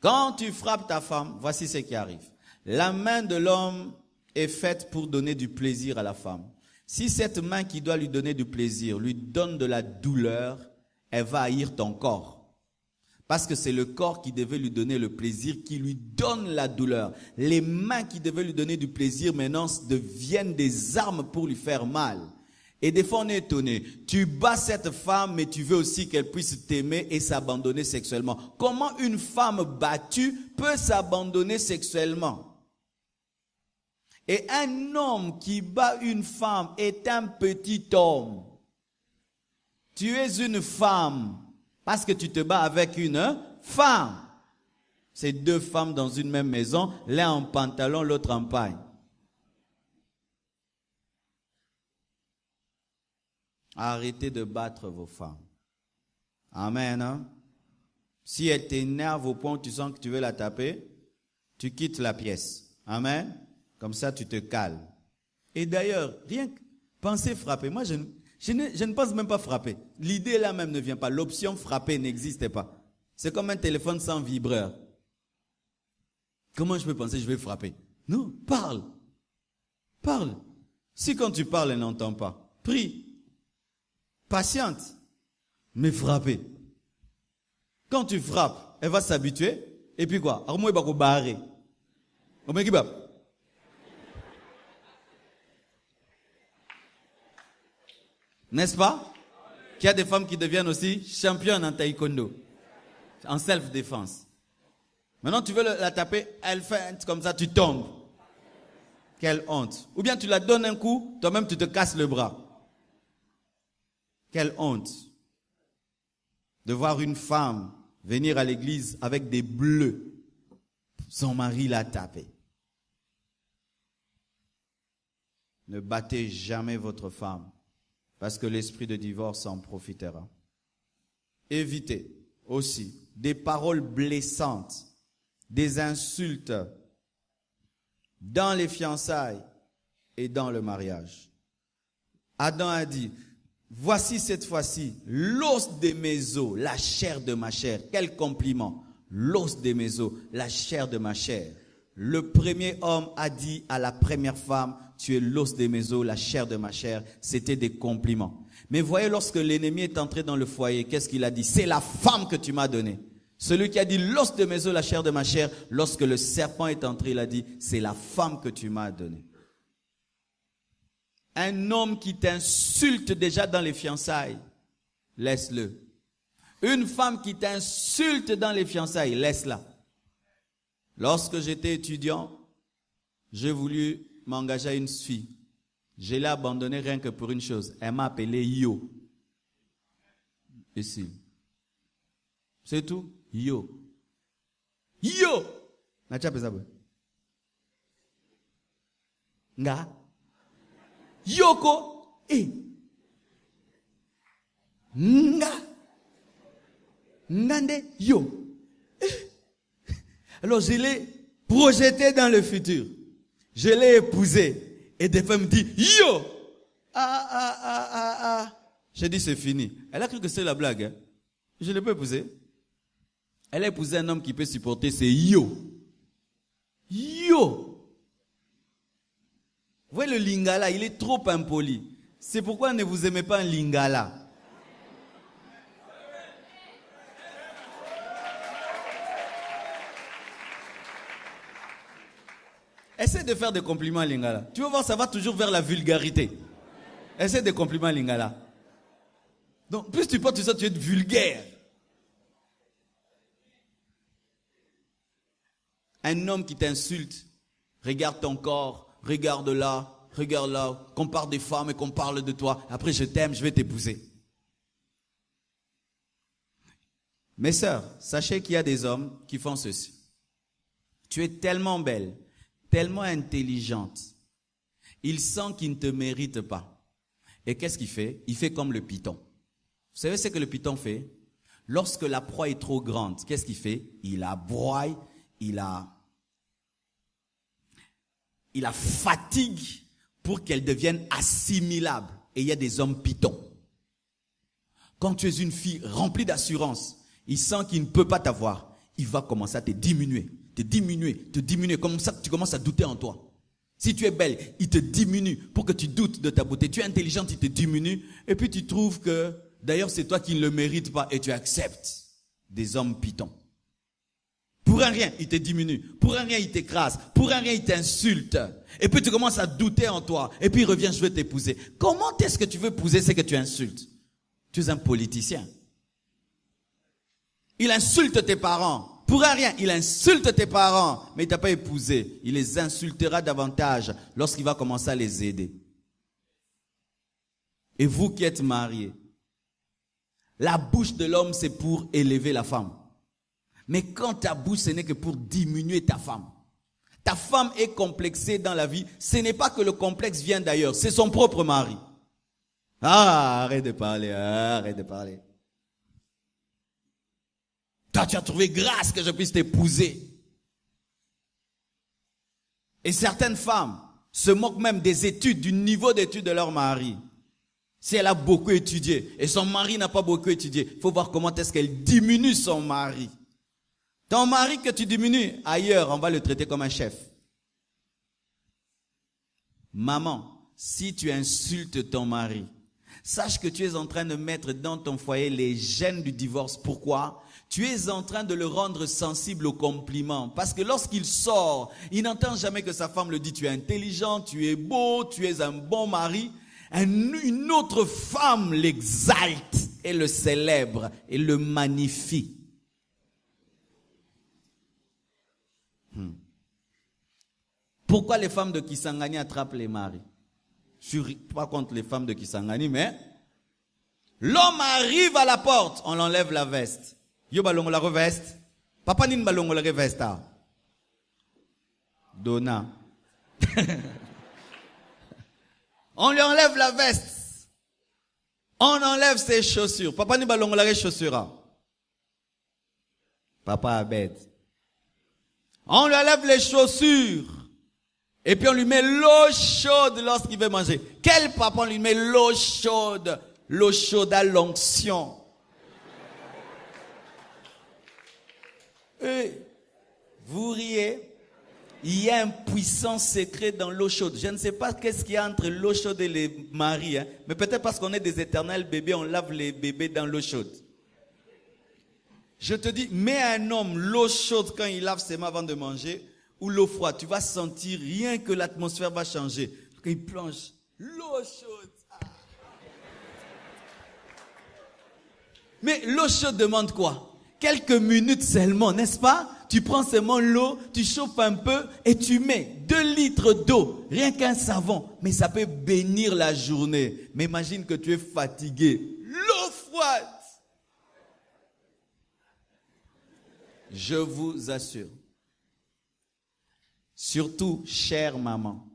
Quand tu frappes ta femme, voici ce qui arrive. La main de l'homme est faite pour donner du plaisir à la femme. Si cette main qui doit lui donner du plaisir lui donne de la douleur, elle va haïr ton corps. Parce que c'est le corps qui devait lui donner le plaisir, qui lui donne la douleur. Les mains qui devaient lui donner du plaisir maintenant deviennent des armes pour lui faire mal. Et des fois on est étonné. Tu bats cette femme, mais tu veux aussi qu'elle puisse t'aimer et s'abandonner sexuellement. Comment une femme battue peut s'abandonner sexuellement? Et un homme qui bat une femme est un petit homme. Tu es une femme parce que tu te bats avec une femme. C'est deux femmes dans une même maison, l'un en pantalon, l'autre en paille. Arrêtez de battre vos femmes. Amen. Hein? Si elle t'énerve au point où tu sens que tu veux la taper, tu quittes la pièce. Amen. Comme ça, tu te calmes. Et d'ailleurs, rien que penser frapper. Moi, je ne pense même pas frapper. L'idée là même ne vient pas. L'option frapper n'existe pas. C'est comme un téléphone sans vibreur. Comment je peux penser que je vais frapper? Non, parle. Parle. Si quand tu parles, elle n'entend pas, prie. Patiente, mais frapper. Quand tu frappes, elle va s'habituer. Et puis quoi? N'est-ce pas? Qu'il y a des femmes qui deviennent aussi championnes en taekwondo, en self-défense. Maintenant, tu veux la taper, elle fait comme ça, tu tombes. Quelle honte. Ou bien tu la donnes un coup, toi-même tu te casses le bras. Quelle honte de voir une femme venir à l'église avec des bleus. Son mari l'a tapé. Ne battez jamais votre femme parce que l'esprit de divorce en profitera. Évitez aussi des paroles blessantes, des insultes dans les fiançailles et dans le mariage. Adam a dit: voici cette fois-ci l'os de mes os, la chair de ma chair. Quel compliment! L'os de mes os, la chair de ma chair. Le premier homme a dit à la première femme: tu es l'os de mes os, la chair de ma chair. C'était des compliments. Mais voyez, lorsque l'ennemi est entré dans le foyer, qu'est-ce qu'il a dit? C'est la femme que tu m'as donnée. Celui qui a dit l'os de mes os, la chair de ma chair, lorsque le serpent est entré, il a dit c'est la femme que tu m'as donnée. Un homme qui t'insulte déjà dans les fiançailles, laisse-le. Une femme qui t'insulte dans les fiançailles, laisse-la. Lorsque j'étais étudiant, j'ai voulu m'engager à une fille. Je l'ai abandonnée rien que pour une chose. Elle m'a appelé Yo. Ici. C'est tout. Yo. Yo. N'a-tu appelé ça? Nga. Yoko. Nga. Ngande. Yo. Alors je l'ai projeté dans le futur. Je l'ai épousée. Et des femmes me disent Yo. J'ai dit c'est fini. Elle a cru que c'est la blague. Hein? Je ne l'ai pas épousée. Elle a épousé un homme qui peut supporter, c'est Yo. Yo. Vous voyez le lingala, il est trop impoli. C'est pourquoi ne vous aimez pas un lingala. Essaie de faire des compliments à lingala. Tu vas voir, ça va toujours vers la vulgarité. Essaie des compliments à lingala. Donc, plus tu portes ça, tu es vulgaire. Un homme qui t'insulte, regarde ton corps, regarde là, qu'on parle des femmes et qu'on parle de toi. Après, je t'aime, je vais t'épouser. Mes sœurs, sachez qu'il y a des hommes qui font ceci. Tu es tellement belle, tellement intelligente. Il sent qu'il ne te mérite pas. Et qu'est-ce qu'il fait? Il fait comme le python. Vous savez ce que le python fait? Lorsque la proie est trop grande, qu'est-ce qu'il fait? Il la broie, il la fatigue pour qu'elle devienne assimilable. Et il y a des hommes pythons. Quand tu es une fille remplie d'assurance, il sent qu'il ne peut pas t'avoir. Il va commencer à te diminuer. Comme ça, tu commences à douter en toi. Si tu es belle, il te diminue pour que tu doutes de ta beauté. Tu es intelligente, il te diminue. Et puis tu trouves que, d'ailleurs, c'est toi qui ne le mérites pas et tu acceptes des hommes pythons. Pour un rien, il te diminue. Pour un rien, il t'écrase. Pour un rien, il t'insulte. Et puis tu commences à douter en toi. Et puis il revient, je vais t'épouser. Comment est-ce que tu veux épouser ce que tu insultes? Tu es un politicien. Il insulte tes parents. Pour un rien, il insulte tes parents. Mais il ne t'a pas épousé. Il les insultera davantage lorsqu'il va commencer à les aider. Et vous qui êtes mariés, la bouche de l'homme, c'est pour élever la femme. Mais quand ta bouche, ce n'est que pour diminuer ta femme. Ta femme est complexée dans la vie. Ce n'est pas que le complexe vient d'ailleurs. C'est son propre mari. Arrête de parler. Toi, tu as trouvé grâce que je puisse t'épouser. Et certaines femmes se moquent même des études, du niveau d'études de leur mari. Si elle a beaucoup étudié et son mari n'a pas beaucoup étudié, il faut voir comment est-ce qu'elle diminue son mari. Ton mari que tu diminues, ailleurs, on va le traiter comme un chef. Maman, si tu insultes ton mari, sache que tu es en train de mettre dans ton foyer les gènes du divorce. Pourquoi? Tu es en train de le rendre sensible aux compliments. Parce que lorsqu'il sort, il n'entend jamais que sa femme le dit. Tu es intelligent, tu es beau, tu es un bon mari. Une autre femme l'exalte et le célèbre et le magnifie. Pourquoi les femmes de Kisangani attrapent les maris? Je ne suis pas contre les femmes de Kisangani, mais l'homme arrive à la porte, on l'enlève la veste. Yo balongo la reveste. Papa nin balongo la reveste. Donna. On lui enlève la veste. On enlève ses chaussures. Papa nin balongo la chaussure. Papa Abed. On lui enlève les chaussures. Et puis on lui met l'eau chaude lorsqu'il veut manger. Quel papa on lui met l'eau chaude? L'eau chaude à l'onction. Et vous riez. Il y a un puissant secret dans l'eau chaude. Je ne sais pas qu'est-ce qu'il y a entre l'eau chaude et les maris, hein, mais peut-être parce qu'on est des éternels bébés, on lave les bébés dans l'eau chaude. Je te dis, mets un homme l'eau chaude quand il lave ses mains avant de manger, ou l'eau froide. Tu vas sentir rien que l'atmosphère va changer. Quand il plonge, l'eau chaude. Mais l'eau chaude demande quoi? Quelques minutes seulement, n'est-ce pas? Tu prends seulement l'eau, tu chauffes un peu et tu mets 2 litres d'eau, rien qu'un savon. Mais ça peut bénir la journée. Mais imagine que tu es fatigué. L'eau froide. Je vous assure. Surtout, chère maman,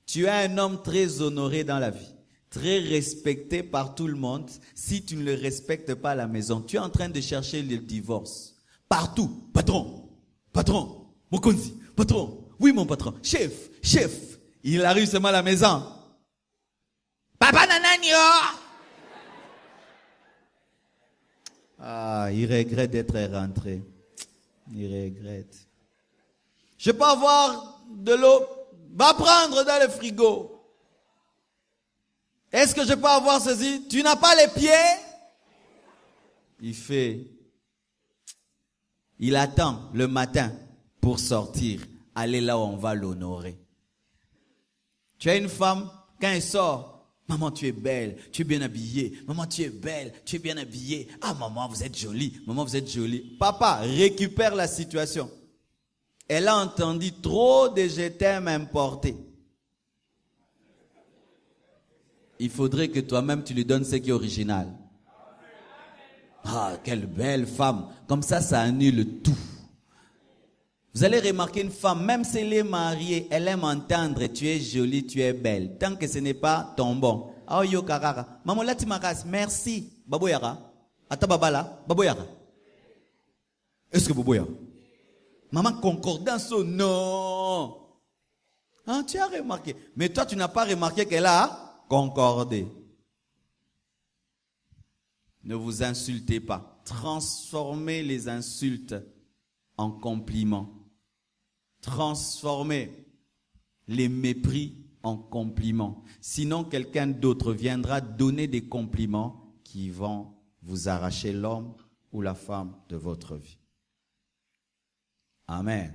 tu es un homme très honoré dans la vie, très respecté par tout le monde. Si tu ne le respectes pas à la maison, tu es en train de chercher le divorce. Partout, patron. Patron, Mokonzi, patron, oui mon patron, chef, il arrive seulement à la maison. Papa nananio. Ah, il regrette d'être rentré. Il regrette. Je peux avoir de l'eau, va prendre dans le frigo. Est-ce que je peux avoir ceci? Tu n'as pas les pieds? Il attend le matin pour sortir, aller là où on va l'honorer. Tu as une femme, quand elle sort, maman tu es belle, tu es bien habillée, maman tu es belle, tu es bien habillée, ah maman vous êtes jolie, maman vous êtes jolie. Papa récupère la situation. Elle a entendu trop de je t'aime importés. Il faudrait que toi-même tu lui donnes ce qui est original. Ah, quelle belle femme. Comme ça annule tout. Vous allez remarquer une femme, même si elle est mariée, elle aime entendre tu es jolie, tu es belle. Tant que ce n'est pas ton bon. Ah, yo karara. Maman lati makas, merci. Baboyara. Ata babala, baboyara. Est-ce que baboyara? Maman concordance, non. Hein, tu as remarqué. Mais toi, tu n'as pas remarqué qu'elle a concordé. Ne vous insultez pas. Transformez les insultes en compliments. Transformez les mépris en compliments. Sinon, quelqu'un d'autre viendra donner des compliments qui vont vous arracher l'homme ou la femme de votre vie. Amen.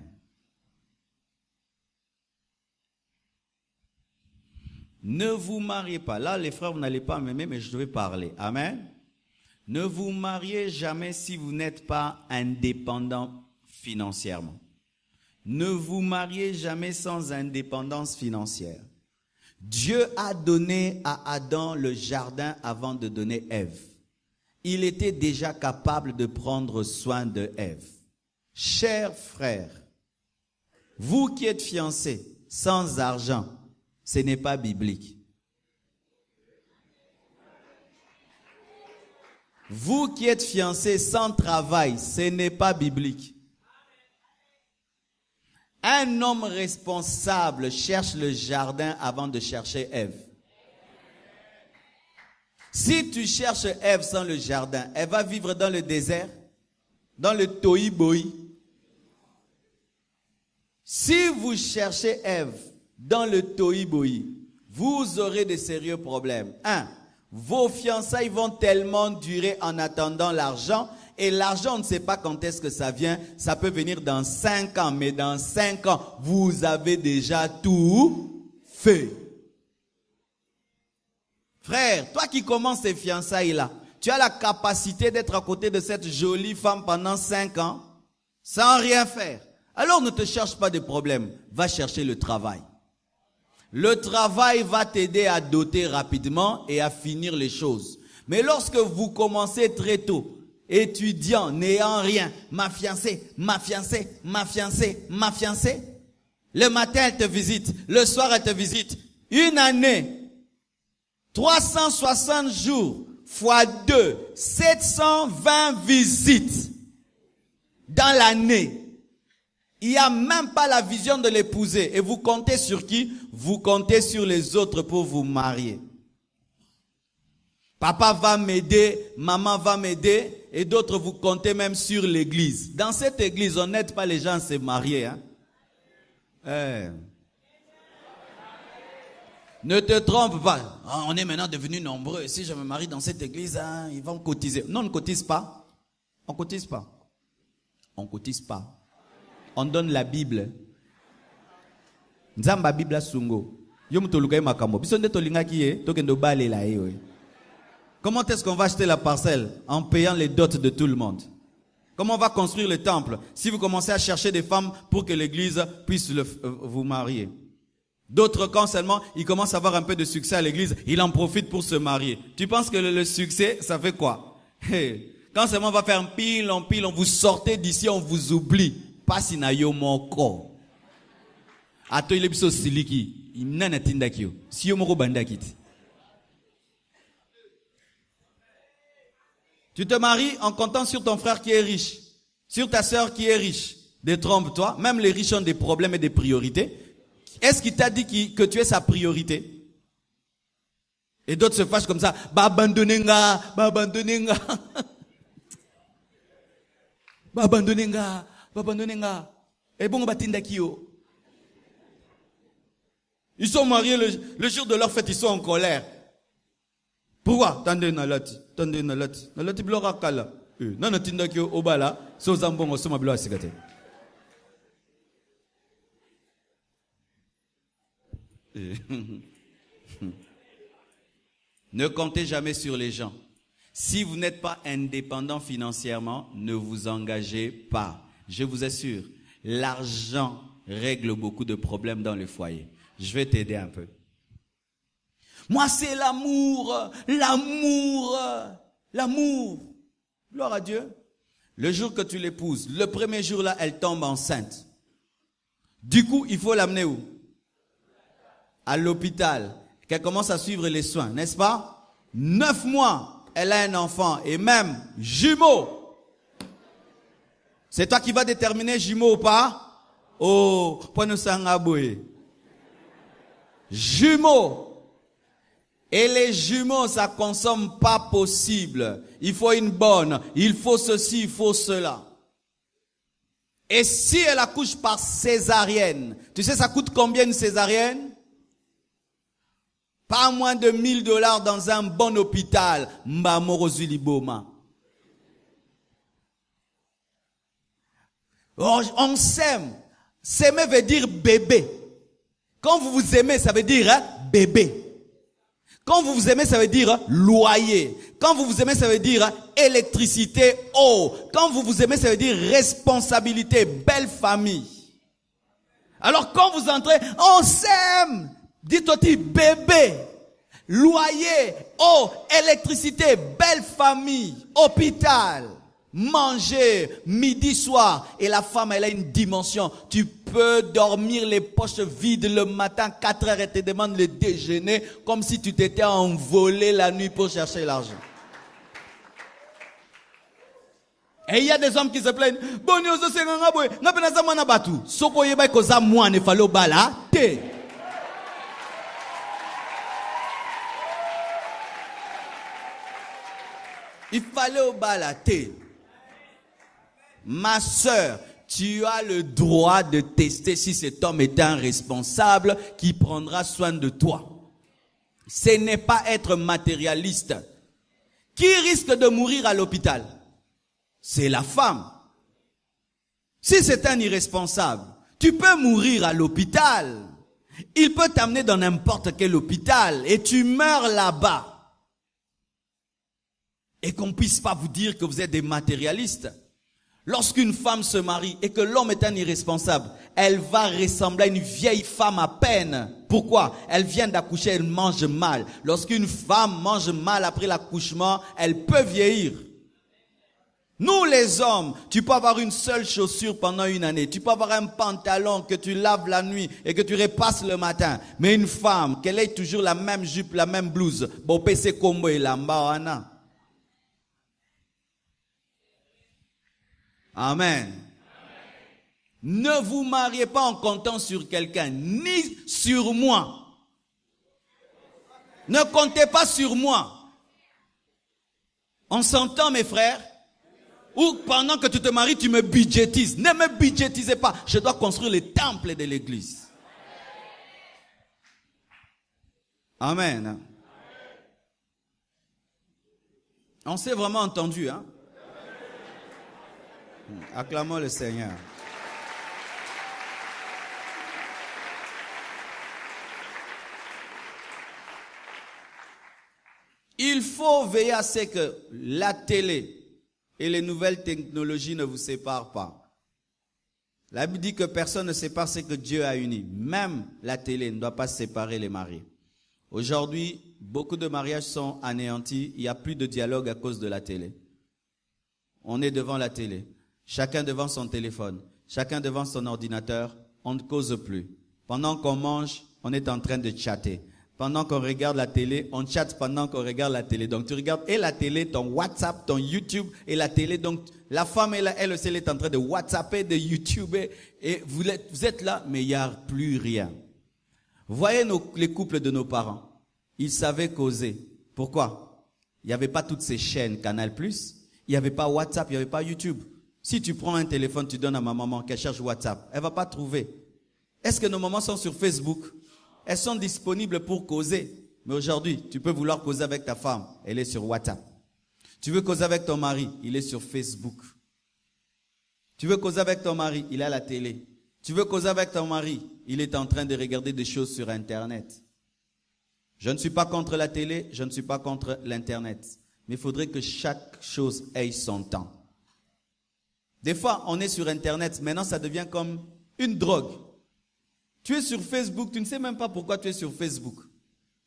Ne vous mariez pas. Là, les frères, vous n'allez pas m'aimer, mais je vais parler. Amen. Ne vous mariez jamais si vous n'êtes pas indépendant financièrement. Ne vous mariez jamais sans indépendance financière. Dieu a donné à Adam le jardin avant de donner Ève. Il était déjà capable de prendre soin de Ève. Chers frères, vous qui êtes fiancés sans argent, ce n'est pas biblique. Vous qui êtes fiancés sans travail, ce n'est pas biblique. Un homme responsable cherche le jardin avant de chercher Ève. Si tu cherches Ève sans le jardin, elle va vivre dans le désert, dans le tohi-bohi. Si vous cherchez Ève dans le tohi-bohi, vous aurez de sérieux problèmes. 1. Vos fiançailles vont tellement durer en attendant l'argent. Et l'argent, on ne sait pas quand est-ce que ça vient. Ça peut venir dans 5 ans. Mais dans 5 ans, vous avez déjà tout fait. Frère, toi qui commences ces fiançailles-là, tu as la capacité d'être à côté de cette jolie femme pendant 5 ans sans rien faire. Alors ne te cherche pas de problème. Va chercher le travail. Le travail va t'aider à doter rapidement et à finir les choses. Mais lorsque vous commencez très tôt, étudiant, n'ayant rien, ma fiancée, le matin elle te visite, le soir elle te visite. Une année, 360 jours, fois 2, 720 visites dans l'année. Il n'y a même pas la vision de l'épouser. Et vous comptez sur qui? Vous comptez sur les autres pour vous marier. Papa va m'aider, maman va m'aider, et d'autres vous comptez même sur l'église. Dans cette église, on n'aide pas les gens à se marier. Hein? Ne te trompe pas. On est maintenant devenus nombreux. Si je me marie dans cette église, ils vont cotiser. Non, on ne cotise pas. On ne cotise pas. On ne cotise pas. On donne la Bible. Nzamba Bible sungo. Comment est-ce qu'on va acheter la parcelle? En payant les dots de tout le monde. Comment on va construire le temple si vous commencez à chercher des femmes pour que l'église puisse vous marier? D'autres, quand seulement ils commencent à avoir un peu de succès à l'église, ils en profitent pour se marier. Tu penses que le succès, ça fait quoi? Quand seulement on va faire un pile, on vous sortez d'ici, on vous oublie. Pas si na yo moko. Ato ile biso siliki, inana tindakio. Si yo moko bandakiti. Tu te maries en comptant sur ton frère qui est riche, sur ta sœur qui est riche. Détrompe-toi. Même les riches ont des problèmes et des priorités. Est-ce qu'il t'a dit que tu es sa priorité? Et d'autres se fâchent comme ça. Ba abandonner nga, ba abandonner nga. Ba abandonner nga, ba abandonner nga. Et bon, batinda kio. Ils sont mariés le jour de leur fête, ils sont en colère. Pourquoi? Tande nalati, tande nalati. Nalati blora kala. Nana tinda kio obala, so zambongo so mablo asigate. Ne comptez jamais sur les gens. Si vous n'êtes pas indépendant financièrement, ne vous engagez pas. Je vous assure, l'argent règle beaucoup de problèmes dans le foyer. Je vais t'aider un peu. Moi, c'est l'amour, l'amour, l'amour. Gloire à Dieu. Le jour que tu l'épouses, le premier jour là, elle tombe enceinte. Du coup, il faut l'amener où? À l'hôpital, qu'elle commence à suivre les soins, n'est-ce pas? 9 mois, elle a un enfant et même jumeau. C'est toi qui vas déterminer jumeau ou pas? Oh, jumeau. Et les jumeaux, ça consomme pas possible. Il faut une bonne, il faut ceci, il faut cela. Et si elle accouche par césarienne, tu sais ça coûte combien une césarienne? Pas moins de $1000 dans un bon hôpital. Oh, on s'aime. S'aimer veut dire bébé. Quand vous vous aimez, ça veut dire bébé. Quand vous vous aimez, ça veut dire loyer. Quand vous vous aimez, ça veut dire électricité, eau. Quand vous vous aimez, ça veut dire responsabilité, belle famille. Alors quand vous entrez, on s'aime. Dites-toi, bébé, loyer, eau, électricité, belle famille, hôpital, manger, midi, soir. Et la femme, elle a une dimension. Tu peux dormir les poches vides le matin, 4 heures, et te demande le déjeuner, comme si tu t'étais envolé la nuit pour chercher l'argent. Et il y a des hommes qui se plaignent. Il fallait au balaté. Ma sœur, tu as le droit de tester si cet homme est un responsable qui prendra soin de toi. Ce n'est pas être matérialiste. Qui risque de mourir à l'hôpital? C'est la femme. Si c'est un irresponsable, tu peux mourir à l'hôpital. Il peut t'amener dans n'importe quel hôpital et tu meurs là-bas. Et qu'on ne puisse pas vous dire que vous êtes des matérialistes. Lorsqu'une femme se marie et que l'homme est un irresponsable, elle va ressembler à une vieille femme à peine. Pourquoi? Elle vient d'accoucher, elle mange mal. Lorsqu'une femme mange mal après l'accouchement, elle peut vieillir. Nous les hommes, tu peux avoir une seule chaussure pendant une année. Tu peux avoir un pantalon que tu laves la nuit et que tu repasses le matin. Mais une femme, qu'elle ait toujours la même jupe, la même blouse. Bon, PC combo et lamba. Amen. Ne vous mariez pas en comptant sur quelqu'un, ni sur moi. Ne comptez pas sur moi. On s'entend, mes frères? Ou pendant que tu te maries, tu me budgétises. Ne me budgétisez pas. Je dois construire les temples de l'église. Amen. On s'est vraiment entendu, hein? Acclamons le Seigneur. Il faut veiller à ce que la télé et les nouvelles technologies ne vous séparent pas. La Bible dit que personne ne sépare ce que Dieu a uni. Même la télé ne doit pas séparer les mariés. Aujourd'hui, beaucoup de mariages sont anéantis. Il n'y a plus de dialogue à cause de la télé. On est devant la télé. Chacun devant son téléphone. Chacun devant son ordinateur. On ne cause plus. Pendant qu'on mange, on est en train de chatter. Pendant qu'on regarde la télé, on chatte pendant qu'on regarde la télé. Donc tu regardes et la télé, ton WhatsApp, ton YouTube et la télé. Donc la femme, elle aussi, elle est en train de WhatsApper, de YouTuber. Et vous êtes là, mais il n'y a plus rien. Voyez les couples de nos parents. Ils savaient causer. Pourquoi? Il n'y avait pas toutes ces chaînes Canal+. Il n'y avait pas WhatsApp, il n'y avait pas YouTube. Si tu prends un téléphone, tu donnes à ma maman qu'elle cherche WhatsApp. Elle ne va pas trouver. Est-ce que nos mamans sont sur Facebook? Elles sont disponibles pour causer. Mais aujourd'hui, tu peux vouloir causer avec ta femme. Elle est sur WhatsApp. Tu veux causer avec ton mari. Il est sur Facebook. Tu veux causer avec ton mari. Il est à la télé. Tu veux causer avec ton mari. Il est en train de regarder des choses sur Internet. Je ne suis pas contre la télé. Je ne suis pas contre l'Internet. Mais il faudrait que chaque chose ait son temps. Des fois, on est sur Internet. Maintenant, ça devient comme une drogue. Tu es sur Facebook, tu ne sais même pas pourquoi tu es sur Facebook.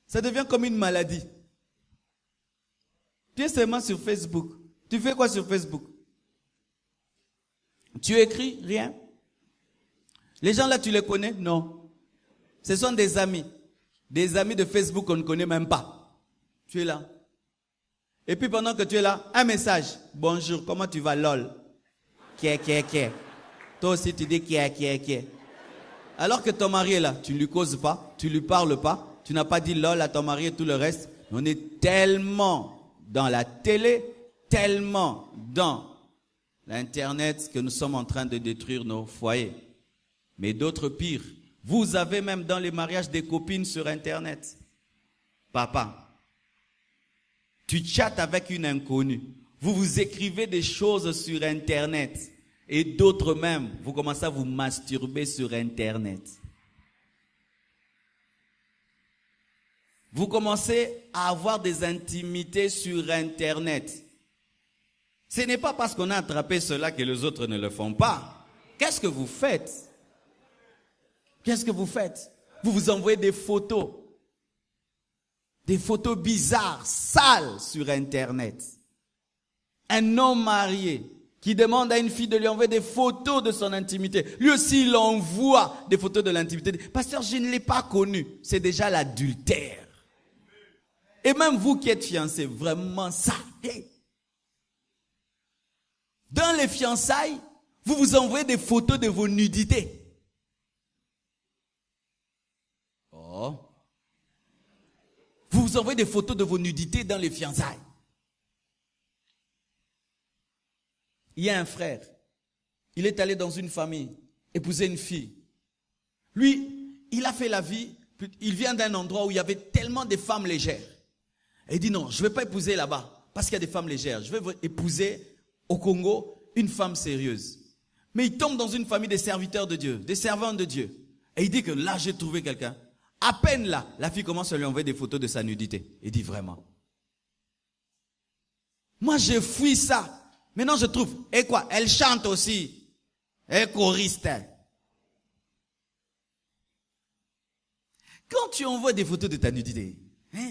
Ça devient comme une maladie. Tu es seulement sur Facebook. Tu fais quoi sur Facebook? Tu écris? Rien. Les gens là, tu les connais? Non. Ce sont des amis. Des amis de Facebook qu'on ne connaît même pas. Tu es là. Et puis pendant que tu es là, un message. Bonjour, comment tu vas, lol? Ké. Toi aussi, tu dis ké. Alors que ton mari est là, tu ne lui causes pas, tu ne lui parles pas, tu n'as pas dit lol à ton mari et tout le reste. On est tellement dans la télé, tellement dans l'Internet que nous sommes en train de détruire nos foyers. Mais d'autres pires, vous avez même dans les mariages des copines sur Internet. Papa, tu chattes avec une inconnue, vous vous écrivez des choses sur Internet. Et d'autres même, vous commencez à vous masturber sur Internet. Vous commencez à avoir des intimités sur Internet. Ce n'est pas parce qu'on a attrapé cela que les autres ne le font pas. Qu'est-ce que vous faites? Qu'est-ce que vous faites? Vous vous envoyez des photos. Des photos bizarres, sales sur Internet. Un homme marié qui demande à une fille de lui envoyer des photos de son intimité. Lui aussi, il envoie des photos de l'intimité. Pasteur, je ne l'ai pas connu. C'est déjà l'adultère. Et même vous qui êtes fiancés, vraiment ça. Hey. Dans les fiançailles, vous vous envoyez des photos de vos nudités. Oh. Vous vous envoyez des photos de vos nudités dans les fiançailles. Il y a un frère, il est allé dans une famille, épouser une fille. Lui, il a fait la vie, il vient d'un endroit où il y avait tellement de femmes légères. Et il dit non, je ne vais pas épouser là-bas, parce qu'il y a des femmes légères. Je vais épouser au Congo une femme sérieuse. Mais il tombe dans une famille des serviteurs de Dieu, des servants de Dieu. Et il dit que là, j'ai trouvé quelqu'un. À peine là, la fille commence à lui envoyer des photos de sa nudité. Il dit vraiment. Moi, j'ai fui ça. Maintenant, je trouve, et quoi? Elle chante aussi. Elle est choriste. Quand tu envoies des photos de ta nudité, hein?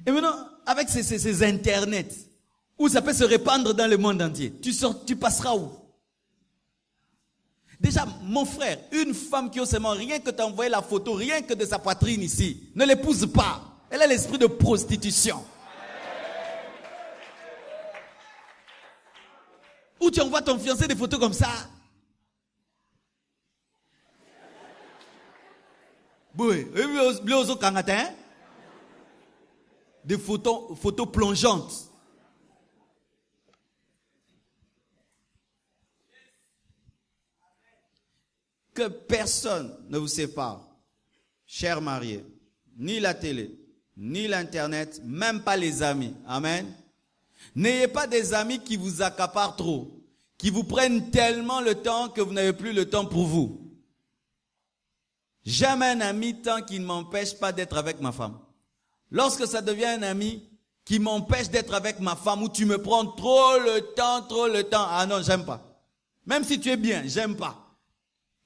Et maintenant, avec ces internets, où ça peut se répandre dans le monde entier, tu passeras où? Déjà, mon frère, une femme qui ose seulement rien que t'envoyer la photo, rien que de sa poitrine ici, ne l'épouse pas. Elle a l'esprit de prostitution. Ou tu envoies ton fiancé des photos comme ça. Oui, des photos plongeantes. que personne ne vous sépare, chers mariés, ni la télé, ni l'internet, même pas les amis. Amen. N'ayez pas des amis qui vous accaparent trop, qui vous prennent tellement le temps que vous n'avez plus le temps pour vous. Jamais un ami tant qu'il ne m'empêche pas d'être avec ma femme. Lorsque ça devient un ami qui m'empêche d'être avec ma femme, où tu me prends trop le temps, ah non, j'aime pas. Même si tu es bien, j'aime pas.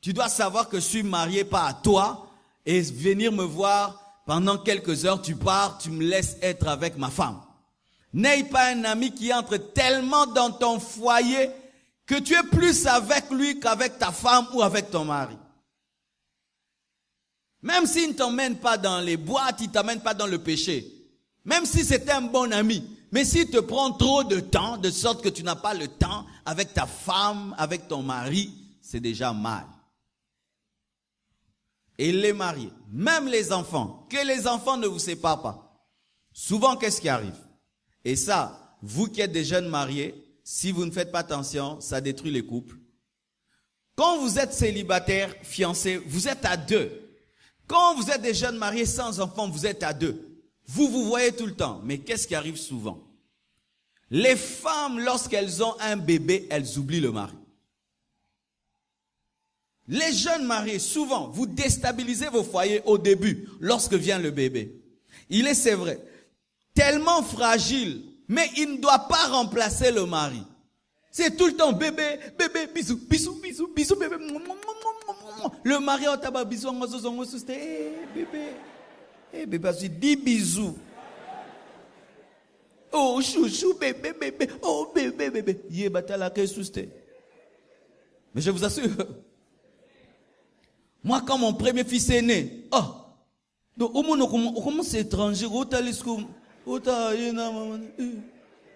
Tu dois savoir que je suis marié pas à toi et venir me voir pendant quelques heures, tu pars, tu me laisses être avec ma femme. N'aie pas un ami qui entre tellement dans ton foyer que tu es plus avec lui qu'avec ta femme ou avec ton mari. Même s'il ne t'emmène pas dans les boîtes, il ne t'emmène pas dans le péché. Même si c'est un bon ami. Mais s'il te prend trop de temps, de sorte que tu n'as pas le temps avec ta femme, avec ton mari, c'est déjà mal. Et les mariés, même les enfants, que les enfants ne vous séparent pas. Souvent, qu'est-ce qui arrive? Et ça, vous qui êtes des jeunes mariés, si vous ne faites pas attention, ça détruit les couples. Quand vous êtes célibataire, fiancé, vous êtes à deux. Quand vous êtes des jeunes mariés sans enfants, vous êtes à deux. Vous vous voyez tout le temps. Mais qu'est-ce qui arrive souvent? Les femmes, lorsqu'elles ont un bébé, elles oublient le mari. Les jeunes mariés, souvent, vous déstabilisez vos foyers au début, lorsque vient le bébé. Il est, c'est vrai, tellement fragile, mais il ne doit pas remplacer le mari. C'est tout le temps bébé, bébé, bisous, bisous, bisous, bisous, bébé. Le mari au tabac, bisous, bébé. Bébé, c'est 10 bisous. Oh, chouchou, bébé, bébé. Oh, bébé, bébé. Mais je vous assure, moi, quand mon premier fils est né, donc, au moins, on commence à être étranger,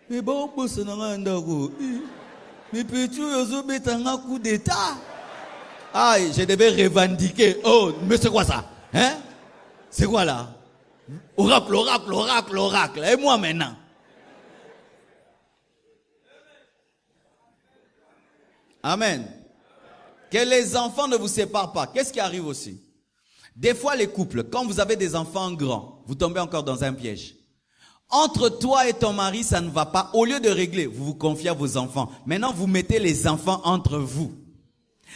mais bon, boss, mais petit, un coup d'état. Ah, je devais revendiquer. Oh, mais c'est quoi ça? Hein? C'est quoi là? Oracle, oracle, oracle, oracle. Et moi maintenant? Amen. Que les enfants ne vous séparent pas. Qu'est-ce qui arrive aussi? Des fois, les couples, quand vous avez des enfants grands, vous tombez encore dans un piège. Entre toi et ton mari, ça ne va pas. Au lieu de régler, vous vous confiez à vos enfants. Maintenant, vous mettez les enfants entre vous.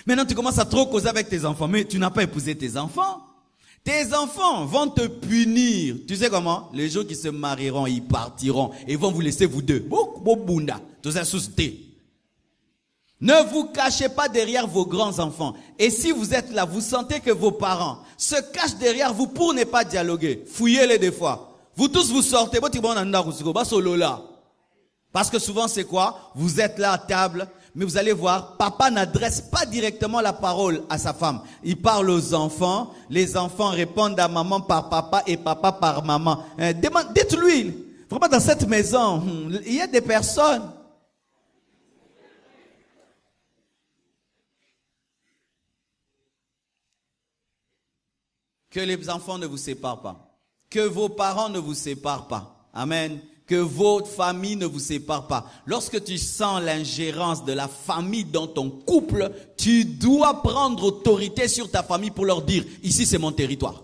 Maintenant, tu commences à trop causer avec tes enfants. Mais tu n'as pas épousé tes enfants. Tes enfants vont te punir. Tu sais comment? Les jours qui se marieront, ils partiront. Et vont vous laisser vous deux. Ne vous cachez pas derrière vos grands-enfants. Et si vous êtes là, vous sentez que vos parents se cachent derrière vous pour ne pas dialoguer. Fouillez-les des fois. Vous tous vous sortez. Parce que souvent c'est quoi? Vous êtes là à table, mais vous allez voir, papa n'adresse pas directement la parole à sa femme. Il parle aux enfants. Les enfants répondent à maman par papa et papa par maman. Dites-lui, vraiment dans cette maison, il y a des personnes. Que les enfants ne vous séparent pas. Que vos parents ne vous séparent pas. Amen. Que votre famille ne vous sépare pas. Lorsque tu sens l'ingérence de la famille dans ton couple, tu dois prendre autorité sur ta famille pour leur dire, ici c'est mon territoire.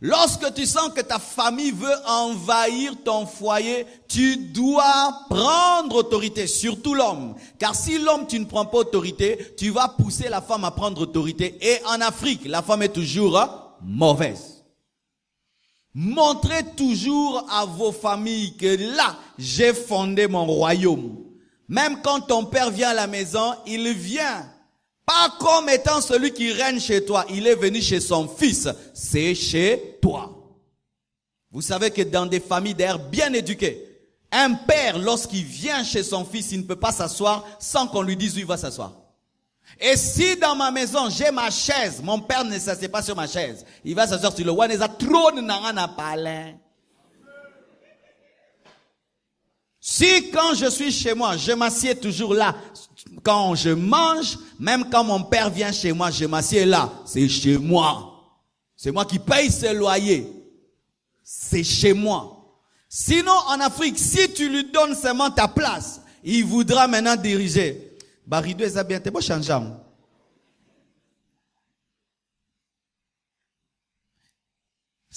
Lorsque tu sens que ta famille veut envahir ton foyer, tu dois prendre autorité, surtout l'homme. Car si l'homme, tu ne prends pas autorité, tu vas pousser la femme à prendre autorité. Et en Afrique, la femme est toujours mauvaise. Montrez toujours à vos familles que là, j'ai fondé mon royaume. Même quand ton père vient à la maison, il vient pas comme étant celui qui règne chez toi. Il est venu chez son fils. C'est chez toi. Vous savez que dans des familles d'air bien éduquées, un père, lorsqu'il vient chez son fils, il ne peut pas s'asseoir sans qu'on lui dise où il va s'asseoir. Et si dans ma maison, j'ai ma chaise, mon père ne s'assied pas sur ma chaise. Il va s'asseoir sur le waneza trône nangana palin. Si quand je suis chez moi, je m'assieds toujours là. Quand je mange, même quand mon père vient chez moi, je m'assieds là. C'est chez moi. C'est moi qui paye ses loyers. C'est chez moi. Sinon, en Afrique, si tu lui donnes seulement ta place, il voudra maintenant diriger. Barido est bien, t'es beau changer.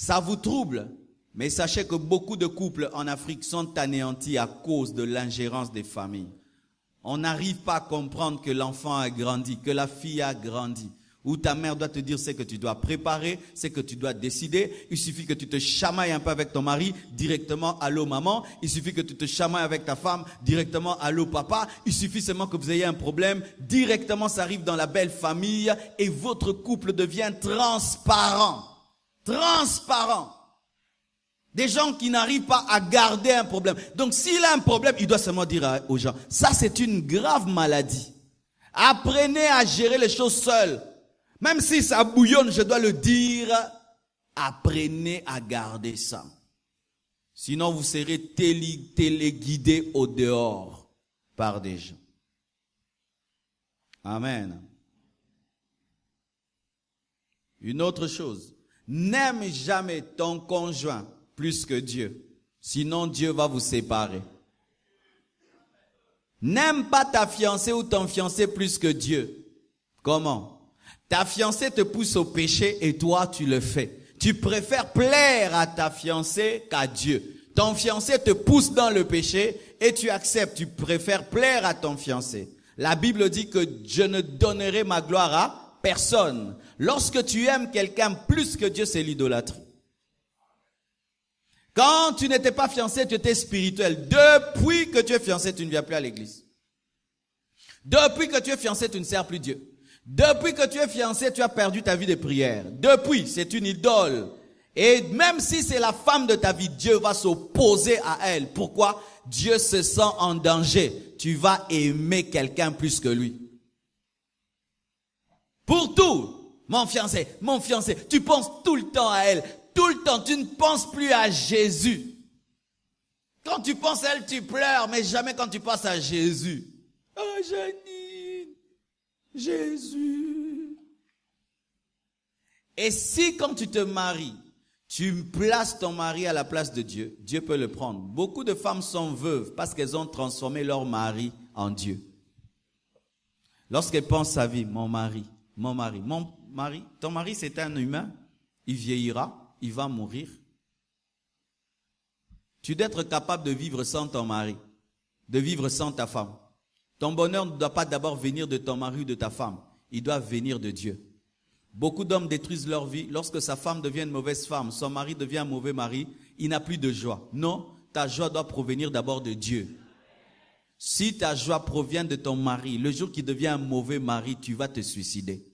Ça vous trouble, mais sachez que beaucoup de couples en Afrique sont anéantis à cause de l'ingérence des familles. On n'arrive pas à comprendre que l'enfant a grandi, que la fille a grandi. Ou ta mère doit te dire ce que tu dois préparer, ce que tu dois décider. Il suffit que tu te chamailles un peu avec ton mari, directement allô maman. Il suffit que tu te chamailles avec ta femme, directement allô papa. Il suffit seulement que vous ayez un problème, directement ça arrive dans la belle famille et votre couple devient transparent. Transparent. Des gens qui n'arrivent pas à garder un problème. Donc s'il a un problème, il doit seulement dire aux gens, ça c'est une grave maladie. Apprenez à gérer les choses seuls. Même si ça bouillonne, je dois le dire, apprenez à garder ça. Sinon, vous serez téléguidés au dehors par des gens. Amen. Une autre chose, n'aime jamais ton conjoint plus que Dieu. Sinon, Dieu va vous séparer. N'aime pas ta fiancée ou ton fiancé plus que Dieu. Comment? Ta fiancée te pousse au péché et toi, tu le fais. Tu préfères plaire à ta fiancée qu'à Dieu. Ton fiancé te pousse dans le péché et tu acceptes. Tu préfères plaire à ton fiancé. La Bible dit que je ne donnerai ma gloire à personne. Lorsque tu aimes quelqu'un plus que Dieu, c'est l'idolâtrie. Quand tu n'étais pas fiancé, tu étais spirituel. Depuis que tu es fiancé, tu ne viens plus à l'église. Depuis que tu es fiancé, tu ne sers plus Dieu. Depuis que tu es fiancé, tu as perdu ta vie de prière. Depuis, c'est une idole. Et même si c'est la femme de ta vie, Dieu va s'opposer à elle. Pourquoi? Dieu se sent en danger. Tu vas aimer quelqu'un plus que lui. Pour tout, mon fiancé, tu penses tout le temps à elle. Tout le temps, tu ne penses plus à Jésus. Quand tu penses à elle, tu pleures, mais jamais quand tu penses à Jésus. Oh, Janine, Jésus. Et si quand tu te maries, tu places ton mari à la place de Dieu, Dieu peut le prendre. Beaucoup de femmes sont veuves parce qu'elles ont transformé leur mari en Dieu. Lorsqu'elles pensent à vie, mon mari, ton mari c'est un humain, il vieillira, il va mourir. Tu dois être capable de vivre sans ton mari, de vivre sans ta femme. Ton bonheur ne doit pas d'abord venir de ton mari ou de ta femme, il doit venir de Dieu. Beaucoup d'hommes détruisent leur vie lorsque sa femme devient une mauvaise femme, son mari devient un mauvais mari, il n'a plus de joie. Non, ta joie doit provenir d'abord de Dieu. Si ta joie provient de ton mari, le jour qu'il devient un mauvais mari, tu vas te suicider.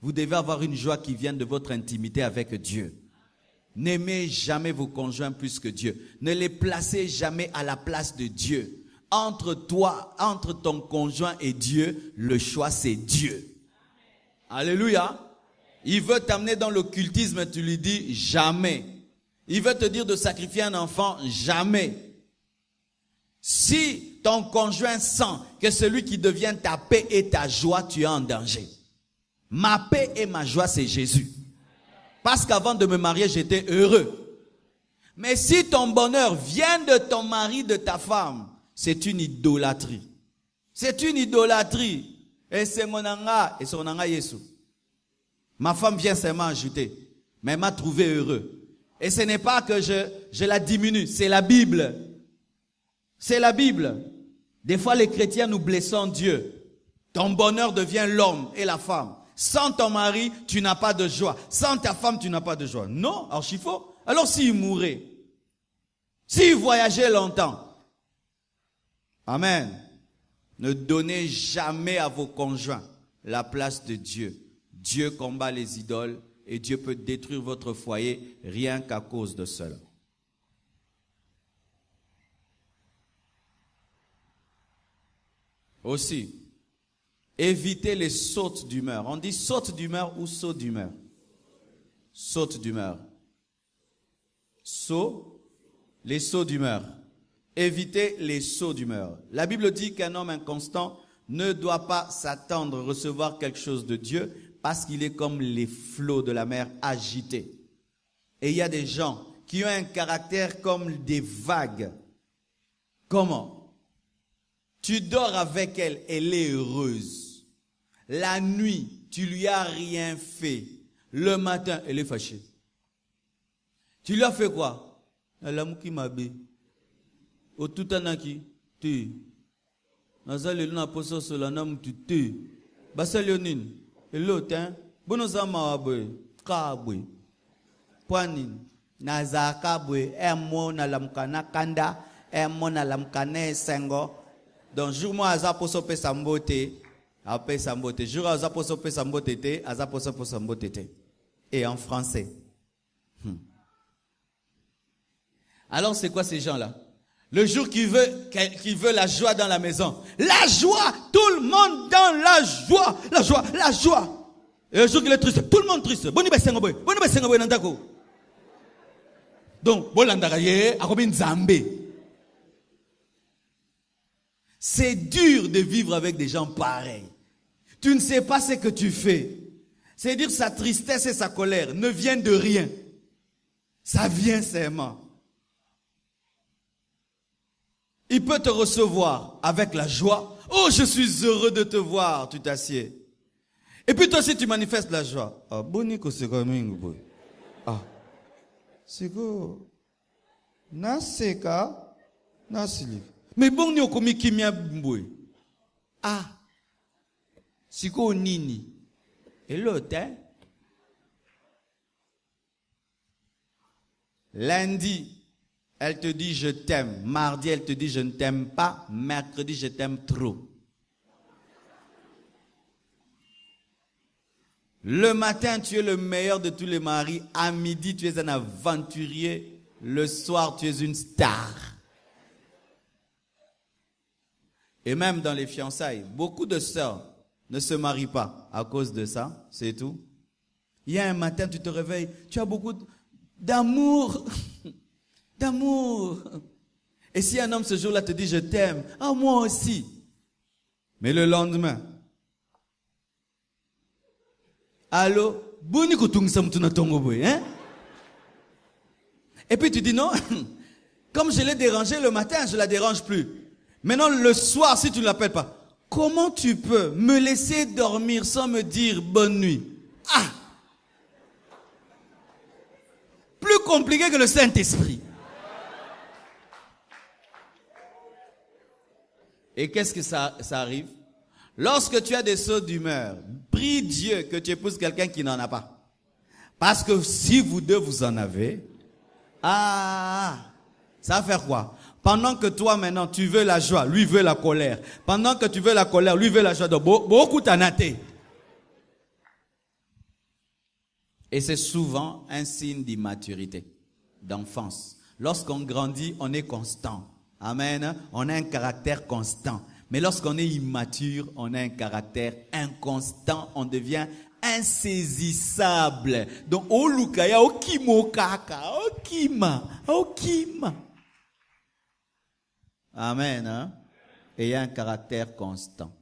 Vous devez avoir une joie qui vient de votre intimité avec Dieu. N'aimez jamais vos conjoints plus que Dieu. Ne les placez jamais à la place de Dieu. Entre ton conjoint et Dieu, le choix c'est Dieu. Alléluia. Il veut t'amener dans l'occultisme, tu lui dis jamais. Il veut te dire de sacrifier un enfant, jamais. Si ton conjoint sent que celui qui devient ta paix et ta joie, tu es en danger. Ma paix et ma joie, c'est Jésus. Parce qu'avant de me marier, j'étais heureux. Mais si ton bonheur vient de ton mari, de ta femme, c'est une idolâtrie. C'est une idolâtrie. Et c'est mon anga, et son anga Yesu. Ma femme vient seulement ajouter, mais elle m'a trouvé heureux. Et ce n'est pas que je la diminue, c'est la Bible. C'est la Bible. Des fois, les chrétiens, nous blessons Dieu. Ton bonheur devient l'homme et la femme. Sans ton mari, tu n'as pas de joie. Sans ta femme, tu n'as pas de joie. Non, archi-faux. Alors s'il mourait, s'il voyageait longtemps, amen. Ne donnez jamais à vos conjoints la place de Dieu. Dieu combat les idoles et Dieu peut détruire votre foyer rien qu'à cause de cela. Aussi, évitez les sautes d'humeur. On dit saute d'humeur ou saut d'humeur? Saute d'humeur. Les sauts d'humeur. Évitez les sauts d'humeur. La Bible dit qu'un homme inconstant ne doit pas s'attendre à recevoir quelque chose de Dieu parce qu'il est comme les flots de la mer agités. Et il y a des gens qui ont un caractère comme des vagues. Comment? Tu dors avec elle, elle est heureuse. La nuit, tu lui as rien fait. Le matin, elle est fâchée. Tu lui as fait quoi? L'amour qui m'a bé. Au tout anaki, tu. Nazali luna poso solanam tu tu. Basalionin. Et l'autre, hein? Bonozama abwe. Kabwe. Poanin. Nazaka bwe. Emo na lamkana kanda. Emo na lamkane sengo. Donc, jour-moi, azaposo pe sambote. Après sambote. Jour azaposo pe sambote te. Azaposo pe sambote te. Et en français. Alors, c'est quoi ces gens-là? Le jour qui veut la joie dans la maison. La joie! Tout le monde dans la joie! La joie! La joie! Et le jour qu'il est triste, tout le monde triste. Donc, c'est dur de vivre avec des gens pareils. Tu ne sais pas ce que tu fais. C'est-à-dire sa tristesse et sa colère ne viennent de rien. Ça vient seulement. Il peut te recevoir avec la joie. Oh, je suis heureux de te voir. Tu t'assieds. Et puis toi aussi, tu manifestes la joie. Ah, boniko c'est comme un ah, c'est quoi? Naseka, nasili. Mais bon, ni okomi kimia mbwe. Ah, c'est quoi nini? Et l'autre, hein? Lundi, elle te dit je t'aime. Mardi, elle te dit je ne t'aime pas. Mercredi, je t'aime trop. Le matin, tu es le meilleur de tous les maris. À midi, tu es un aventurier. Le soir, tu es une star. Et même dans les fiançailles, beaucoup de sœurs ne se marient pas à cause de ça. C'est tout. Il y a un matin, tu te réveilles, tu as beaucoup d'amour. D'amour. Et si un homme ce jour-là te dit je t'aime, ah moi aussi. Mais le lendemain, allô, hein? Et puis tu dis non, comme je l'ai dérangé le matin, je ne la dérange plus. Maintenant le soir, si tu ne l'appelles pas, comment tu peux me laisser dormir sans me dire bonne nuit? Ah! Plus compliqué que le Saint-Esprit. Et qu'est-ce que ça arrive? Lorsque tu as des sauts d'humeur, prie Dieu que tu épouses quelqu'un qui n'en a pas. Parce que si vous deux vous en avez, ça va faire quoi? Pendant que toi maintenant tu veux la joie, lui veut la colère. Pendant que tu veux la colère, lui veut la joie. Donc beaucoup t'en a été. Et c'est souvent un signe d'immaturité, d'enfance. Lorsqu'on grandit, on est constant. Amen. On a un caractère constant. Mais lorsqu'on est immature, on a un caractère inconstant. On devient insaisissable. Donc, olukaya, okimo kaka, okima. Amen. Hein? Et il y a un caractère constant.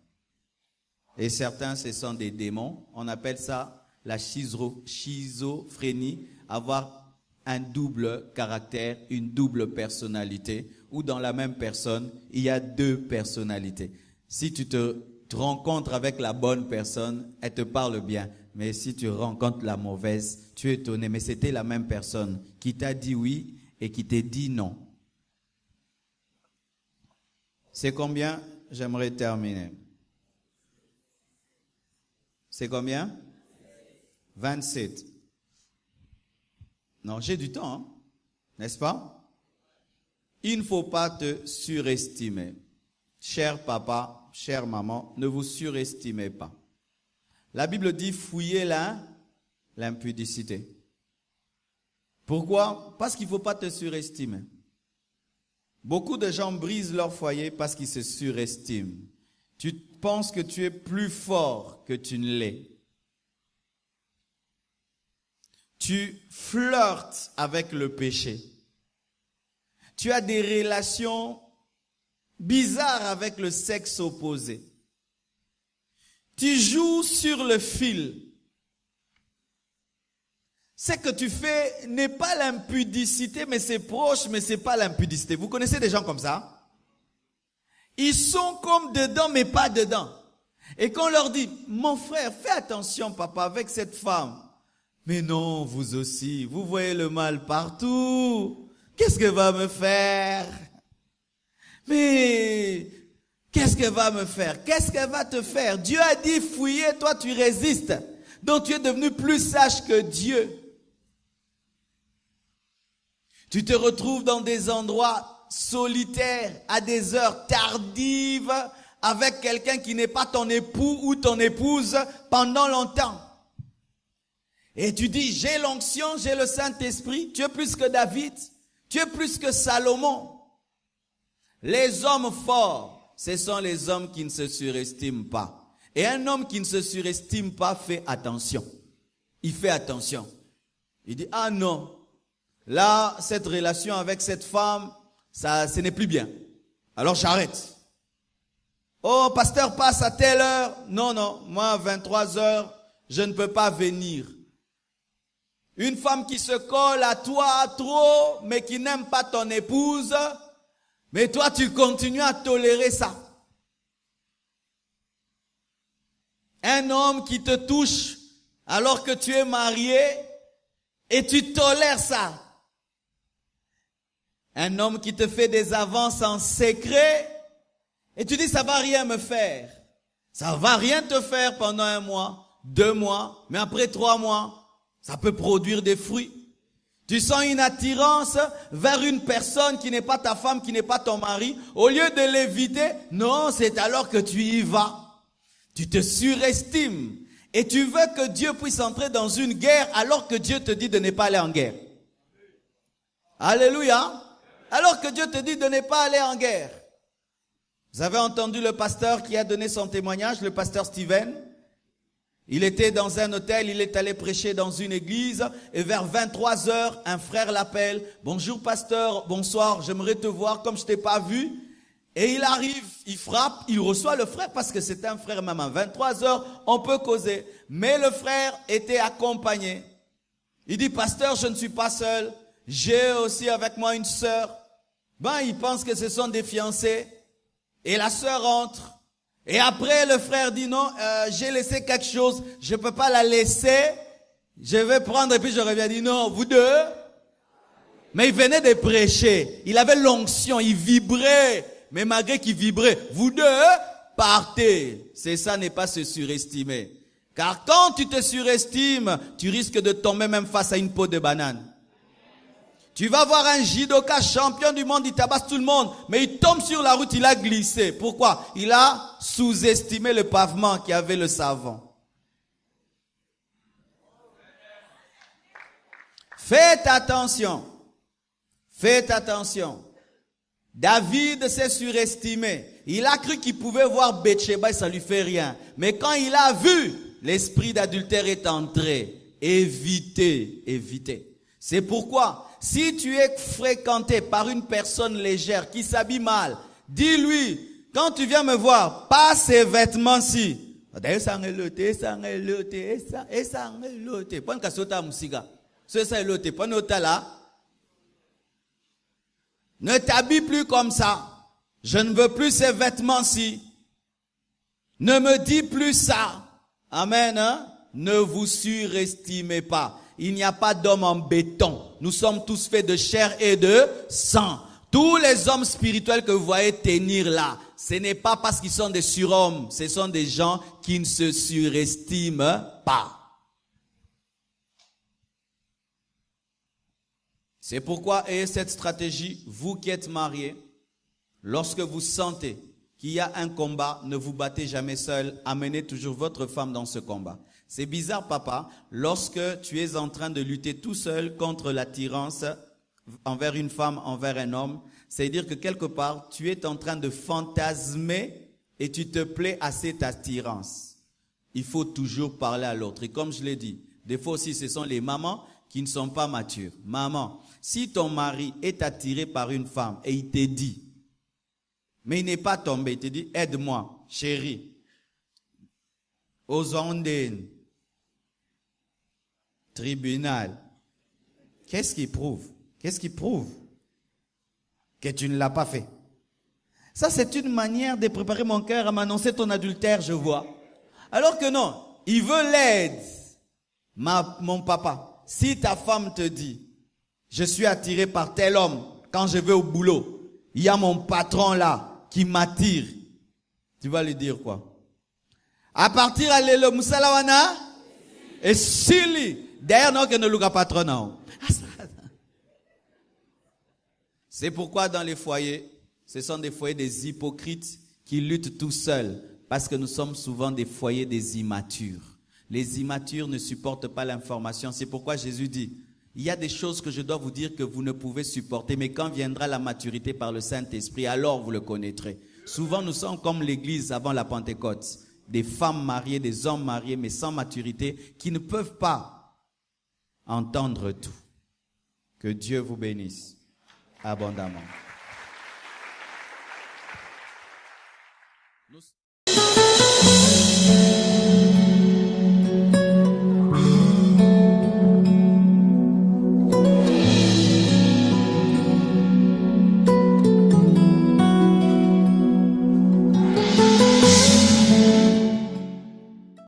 Et certains, ce sont des démons. On appelle ça la schizophrénie. Avoir un double caractère, une double personnalité, ou dans la même personne, il y a deux personnalités. Si tu te rencontres avec la bonne personne, elle te parle bien. Mais si tu rencontres la mauvaise, tu es étonné. Mais c'était la même personne qui t'a dit oui et qui t'a dit non. C'est combien? J'aimerais terminer. C'est combien? 27. Non, j'ai du temps, hein? N'est-ce pas? Il ne faut pas te surestimer. Cher papa, chère maman, ne vous surestimez pas. La Bible dit fouillez l'impudicité. Pourquoi? Parce qu'il ne faut pas te surestimer. Beaucoup de gens brisent leur foyer parce qu'ils se surestiment. Tu penses que tu es plus fort que tu ne l'es. Tu flirtes avec le péché. Tu as des relations bizarres avec le sexe opposé. Tu joues sur le fil. Ce que tu fais n'est pas l'impudicité, mais c'est proche, mais c'est pas l'impudicité. Vous connaissez des gens comme ça? Ils sont comme dedans, mais pas dedans. Et quand on leur dit, mon frère, fais attention, papa, avec cette femme. Mais non, vous aussi, vous voyez le mal partout. Qu'est-ce qu'elle va me faire? Mais qu'est-ce qu'elle va me faire? Qu'est-ce qu'elle va te faire? Dieu a dit fouiller, toi tu résistes. Donc tu es devenu plus sage que Dieu. Tu te retrouves dans des endroits solitaires, à des heures tardives, avec quelqu'un qui n'est pas ton époux ou ton épouse pendant longtemps. Et tu dis, j'ai l'onction, j'ai le Saint-Esprit, tu es plus que David, tu es plus que Salomon. Les hommes forts, ce sont les hommes qui ne se surestiment pas. Et un homme qui ne se surestime pas fait attention. Il fait attention. Il dit, ah non, là, cette relation avec cette femme, ce n'est plus bien. Alors j'arrête. Oh, pasteur passe à telle heure. Non, non, moi à 23 heures, je ne peux pas venir. Une femme qui se colle à toi trop, mais qui n'aime pas ton épouse, mais toi tu continues à tolérer ça. Un homme qui te touche alors que tu es marié et tu tolères ça. Un homme qui te fait des avances en secret et tu dis ça va rien me faire. Ça va rien te faire pendant 1 mois, 2 mois, mais après 3 mois, ça peut produire des fruits. Tu sens une attirance vers une personne qui n'est pas ta femme, qui n'est pas ton mari. Au lieu de l'éviter, non, c'est alors que tu y vas. Tu te surestimes et tu veux que Dieu puisse entrer dans une guerre alors que Dieu te dit de ne pas aller en guerre. Alléluia. Alors que Dieu te dit de ne pas aller en guerre. Vous avez entendu le pasteur qui a donné son témoignage, le pasteur Steven. Il était dans un hôtel, il est allé prêcher dans une église et vers 23 heures, un frère l'appelle. Bonjour pasteur, bonsoir, j'aimerais te voir comme je t'ai pas vu. Et il arrive, il frappe, il reçoit le frère parce que c'est un frère même à 23 heures, on peut causer. Mais le frère était accompagné. Il dit pasteur, je ne suis pas seul, j'ai aussi avec moi une sœur. Il pense que ce sont des fiancés et la sœur entre. Et après, le frère dit non, j'ai laissé quelque chose, je peux pas la laisser, je vais prendre et puis je reviens. Il dit non, vous deux. Mais il venait de prêcher, il avait l'onction, il vibrait, mais malgré qu'il vibrait, vous deux, partez. C'est ça, n'est pas se surestimer. Car quand tu te surestimes, tu risques de tomber même face à une peau de banane. Tu vas voir un judoka champion du monde, il tabasse tout le monde, mais il tombe sur la route, il a glissé. Pourquoi? Il a sous-estimé le pavement qui avait le savon. Faites attention. Faites attention. David s'est surestimé. Il a cru qu'il pouvait voir Bathsheba et ça lui fait rien. Mais quand il a vu, l'esprit d'adultère est entré. Évitez, évitez. C'est pourquoi, si tu es fréquenté par une personne légère qui s'habille mal, dis-lui, quand tu viens me voir, pas ces vêtements-ci. Ne t'habille plus comme ça. Je ne veux plus ces vêtements-ci. Ne me dis plus ça. Amen. Hein? Ne vous surestimez pas. Il n'y a pas d'homme en béton. Nous sommes tous faits de chair et de sang. Tous les hommes spirituels que vous voyez tenir là, ce n'est pas parce qu'ils sont des surhommes. Ce sont des gens qui ne se surestiment pas. C'est pourquoi ayez cette stratégie, vous qui êtes mariés, lorsque vous sentez qu'il y a un combat, ne vous battez jamais seul, amenez toujours votre femme dans ce combat. C'est bizarre, papa, lorsque tu es en train de lutter tout seul contre l'attirance envers une femme, envers un homme, c'est-à-dire que quelque part, tu es en train de fantasmer et tu te plais à cette attirance. Il faut toujours parler à l'autre. Et comme je l'ai dit, des fois aussi, ce sont les mamans qui ne sont pas matures. Maman, si ton mari est attiré par une femme et il te dit, mais il n'est pas tombé, il te dit, aide-moi, chérie, aux ondes, tribunal. Qu'est-ce qui prouve? Qu'est-ce qui prouve que tu ne l'as pas fait? Ça, c'est une manière de préparer mon cœur à m'annoncer ton adultère, je vois. Alors que non, il veut l'aide. mon papa, si ta femme te dit, je suis attiré par tel homme, quand je vais au boulot, il y a mon patron là qui m'attire, tu vas lui dire quoi? À partir à l'élo musalawana et sili d'ailleurs non que ne luka patron. C'est pourquoi dans les foyers, ce sont des foyers des hypocrites qui luttent tout seuls parce que nous sommes souvent des foyers des immatures. Les immatures ne supportent pas l'information. C'est pourquoi Jésus dit, il y a des choses que je dois vous dire que vous ne pouvez supporter, mais quand viendra la maturité par le Saint-Esprit, alors vous le connaîtrez. Souvent, nous sommes comme l'Église avant la Pentecôte. Des femmes mariées, des hommes mariés, mais sans maturité, qui ne peuvent pas entendre tout. Que Dieu vous bénisse abondamment.